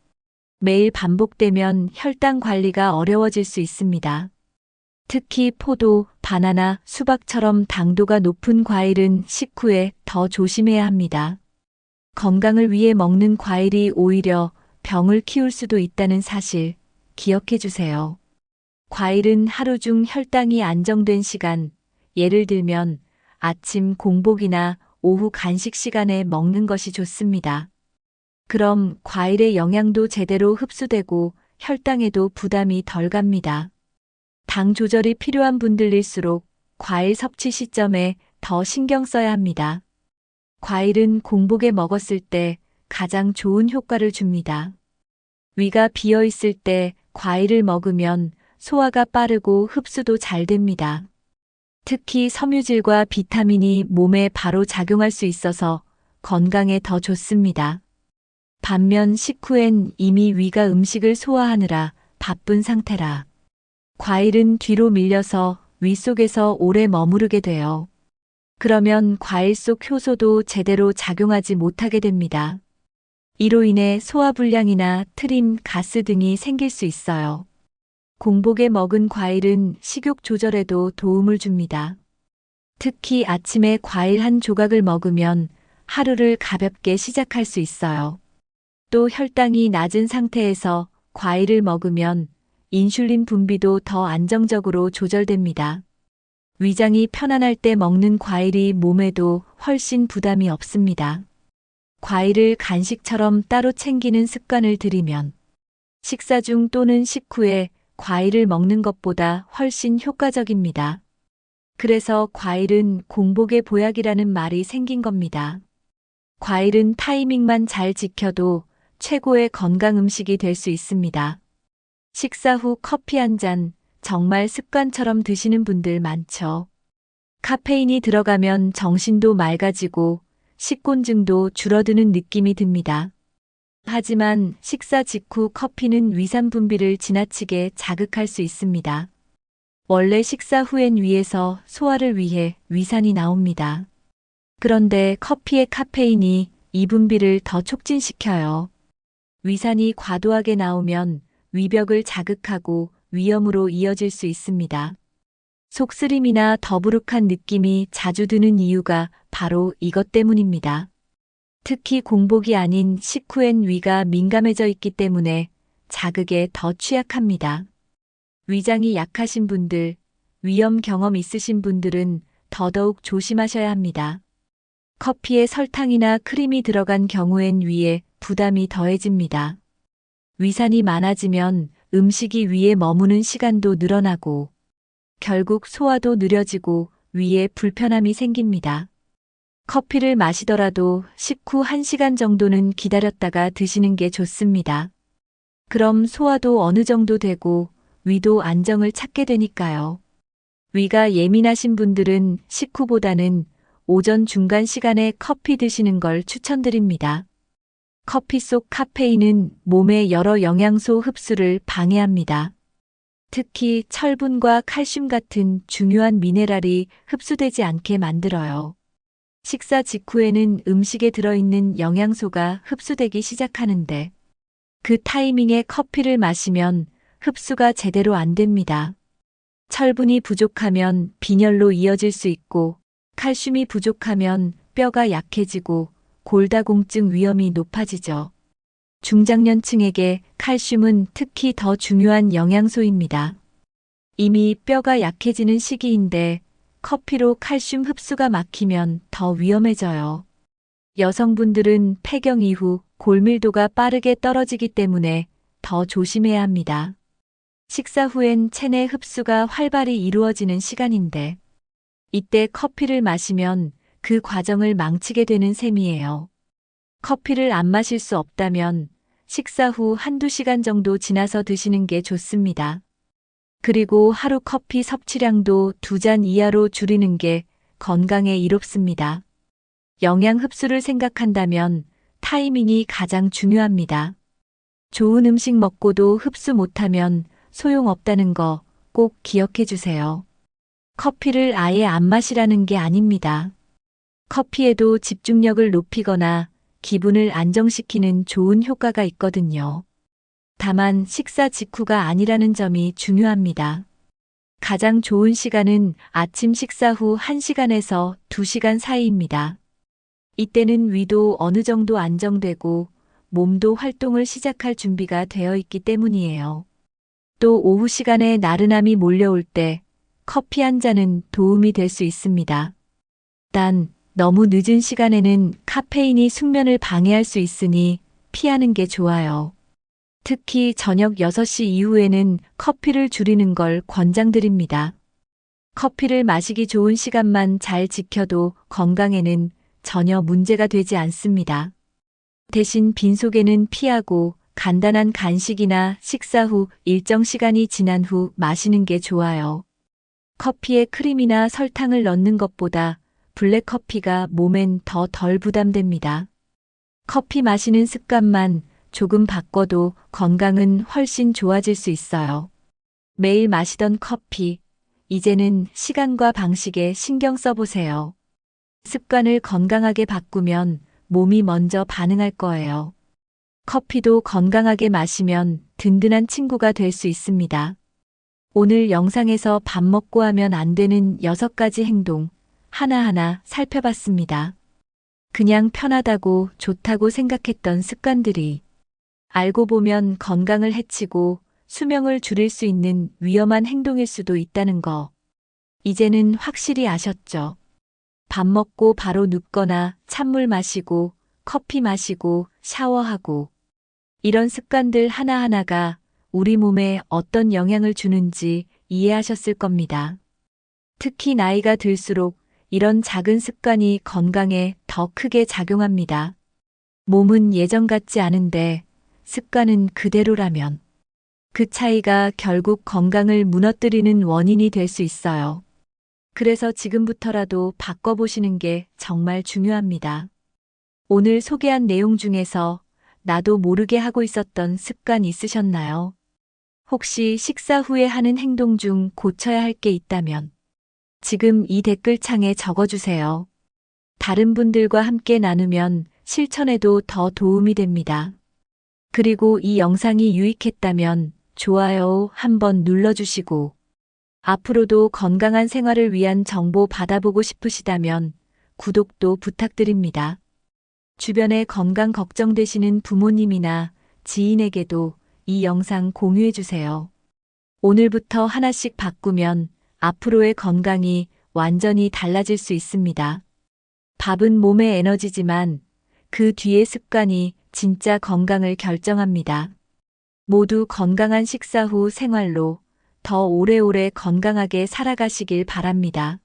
매일 반복되면 혈당 관리가 어려워질 수 있습니다. 특히 포도, 바나나, 수박처럼 당도가 높은 과일은 식후에 더 조심해야 합니다. 건강을 위해 먹는 과일이 오히려 병을 키울 수도 있다는 사실 기억해 주세요. 과일은 하루 중 혈당이 안정된 시간, 예를 들면 아침 공복이나 오후 간식 시간에 먹는 것이 좋습니다. 그럼 과일의 영양도 제대로 흡수되고 혈당에도 부담이 덜 갑니다. 당 조절이 필요한 분들일수록 과일 섭취 시점에 더 신경 써야 합니다. 과일은 공복에 먹었을 때 가장 좋은 효과를 줍니다. 위가 비어 있을 때 과일을 먹으면 소화가 빠르고 흡수도 잘 됩니다. 특히 섬유질과 비타민이 몸에 바로 작용할 수 있어서 건강에 더 좋습니다. 반면 식후엔 이미 위가 음식을 소화하느라 바쁜 상태라 과일은 뒤로 밀려서 위 속에서 오래 머무르게 돼요. 그러면 과일 속 효소도 제대로 작용하지 못하게 됩니다. 이로 인해 소화불량이나 트림, 가스 등이 생길 수 있어요. 공복에 먹은 과일은 식욕 조절에도 도움을 줍니다. 특히 아침에 과일 한 조각을 먹으면 하루를 가볍게 시작할 수 있어요. 또 혈당이 낮은 상태에서 과일을 먹으면 인슐린 분비도 더 안정적으로 조절됩니다. 위장이 편안할 때 먹는 과일이 몸에도 훨씬 부담이 없습니다. 과일을 간식처럼 따로 챙기는 습관을 들이면 식사 중 또는 식후에 과일을 먹는 것보다 훨씬 효과적입니다. 그래서 과일은 공복의 보약이라는 말이 생긴 겁니다. 과일은 타이밍만 잘 지켜도 최고의 건강 음식이 될 수 있습니다. 식사 후 커피 한 잔 정말 습관처럼 드시는 분들 많죠. 카페인이 들어가면 정신도 맑아지고 식곤증도 줄어드는 느낌이 듭니다. 하지만 식사 직후 커피는 위산 분비를 지나치게 자극할 수 있습니다. 원래 식사 후엔 위에서 소화를 위해 위산이 나옵니다. 그런데 커피의 카페인이 이 분비를 더 촉진시켜요. 위산이 과도하게 나오면 위벽을 자극하고 위염으로 이어질 수 있습니다. 속쓰림이나 더부룩한 느낌이 자주 드는 이유가 바로 이것 때문입니다. 특히 공복이 아닌 식후엔 위가 민감해져 있기 때문에 자극에 더 취약합니다. 위장이 약하신 분들, 위염 경험 있으신 분들은 더더욱 조심하셔야 합니다. 커피에 설탕이나 크림이 들어간 경우엔 위에 부담이 더해집니다. 위산이 많아지면 음식이 위에 머무는 시간도 늘어나고 결국 소화도 느려지고 위에 불편함이 생깁니다. 커피를 마시더라도 식후 1시간 정도는 기다렸다가 드시는 게 좋습니다. 그럼 소화도 어느 정도 되고 위도 안정을 찾게 되니까요. 위가 예민하신 분들은 식후보다는 오전 중간 시간에 커피 드시는 걸 추천드립니다. 커피 속 카페인은 몸의 여러 영양소 흡수를 방해합니다. 특히 철분과 칼슘 같은 중요한 미네랄이 흡수되지 않게 만들어요. 식사 직후에는 음식에 들어있는 영양소가 흡수되기 시작하는데 그 타이밍에 커피를 마시면 흡수가 제대로 안 됩니다. 철분이 부족하면 빈혈로 이어질 수 있고 칼슘이 부족하면 뼈가 약해지고 골다공증 위험이 높아지죠. 중장년층에게 칼슘은 특히 더 중요한 영양소입니다. 이미 뼈가 약해지는 시기인데 커피로 칼슘 흡수가 막히면 더 위험해져요. 여성분들은 폐경 이후 골밀도가 빠르게 떨어지기 때문에 더 조심해야 합니다. 식사 후엔 체내 흡수가 활발히 이루어지는 시간인데 이때 커피를 마시면 그 과정을 망치게 되는 셈이에요. 커피를 안 마실 수 없다면 식사 후 1~2시간 정도 지나서 드시는 게 좋습니다. 그리고 하루 커피 섭취량도 2잔 이하로 줄이는 게 건강에 이롭습니다. 영양 흡수를 생각한다면 타이밍이 가장 중요합니다. 좋은 음식 먹고도 흡수 못하면 소용없다는 거 꼭 기억해 주세요. 커피를 아예 안 마시라는 게 아닙니다. 커피에도 집중력을 높이거나 기분을 안정시키는 좋은 효과가 있거든요. 다만 식사 직후가 아니라는 점이 중요합니다. 가장 좋은 시간은 아침 식사 후 1시간에서 2시간 사이입니다. 이때는 위도 어느 정도 안정되고 몸도 활동을 시작할 준비가 되어 있기 때문이에요. 또 오후 시간에 나른함이 몰려올 때 커피 한 잔은 도움이 될 수 있습니다. 단, 너무 늦은 시간에는 카페인이 숙면을 방해할 수 있으니 피하는 게 좋아요. 특히 저녁 6시 이후에는 커피를 줄이는 걸 권장드립니다. 커피를 마시기 좋은 시간만 잘 지켜도 건강에는 전혀 문제가 되지 않습니다. 대신 빈속에는 피하고 간단한 간식이나 식사 후 일정 시간이 지난 후 마시는 게 좋아요. 커피에 크림이나 설탕을 넣는 것보다 블랙커피가 몸엔 더 덜 부담됩니다. 커피 마시는 습관만 조금 바꿔도 건강은 훨씬 좋아질 수 있어요. 매일 마시던 커피, 이제는 시간과 방식에 신경 써보세요. 습관을 건강하게 바꾸면 몸이 먼저 반응할 거예요. 커피도 건강하게 마시면 든든한 친구가 될 수 있습니다. 오늘 영상에서 밥 먹고 하면 안 되는 6가지 행동 하나하나 살펴봤습니다. 그냥 편하다고 좋다고 생각했던 습관들이 알고 보면 건강을 해치고 수명을 줄일 수 있는 위험한 행동일 수도 있다는 거. 이제는 확실히 아셨죠? 밥 먹고 바로 눕거나 찬물 마시고 커피 마시고 샤워하고 이런 습관들 하나하나가 우리 몸에 어떤 영향을 주는지 이해하셨을 겁니다. 특히 나이가 들수록 이런 작은 습관이 건강에 더 크게 작용합니다. 몸은 예전 같지 않은데 습관은 그대로라면 그 차이가 결국 건강을 무너뜨리는 원인이 될 수 있어요. 그래서 지금부터라도 바꿔보시는 게 정말 중요합니다. 오늘 소개한 내용 중에서 나도 모르게 하고 있었던 습관 있으셨나요? 혹시 식사 후에 하는 행동 중 고쳐야 할 게 있다면 지금 이 댓글창에 적어주세요. 다른 분들과 함께 나누면 실천에도 더 도움이 됩니다. 그리고 이 영상이 유익했다면 좋아요 한번 눌러주시고 앞으로도 건강한 생활을 위한 정보 받아보고 싶으시다면 구독도 부탁드립니다. 주변에 건강 걱정되시는 부모님이나 지인에게도 이 영상 공유해주세요. 오늘부터 하나씩 바꾸면 앞으로의 건강이 완전히 달라질 수 있습니다. 밥은 몸의 에너지지만 그 뒤의 습관이 진짜 건강을 결정합니다. 모두 건강한 식사 후 생활로 더 오래오래 건강하게 살아가시길 바랍니다.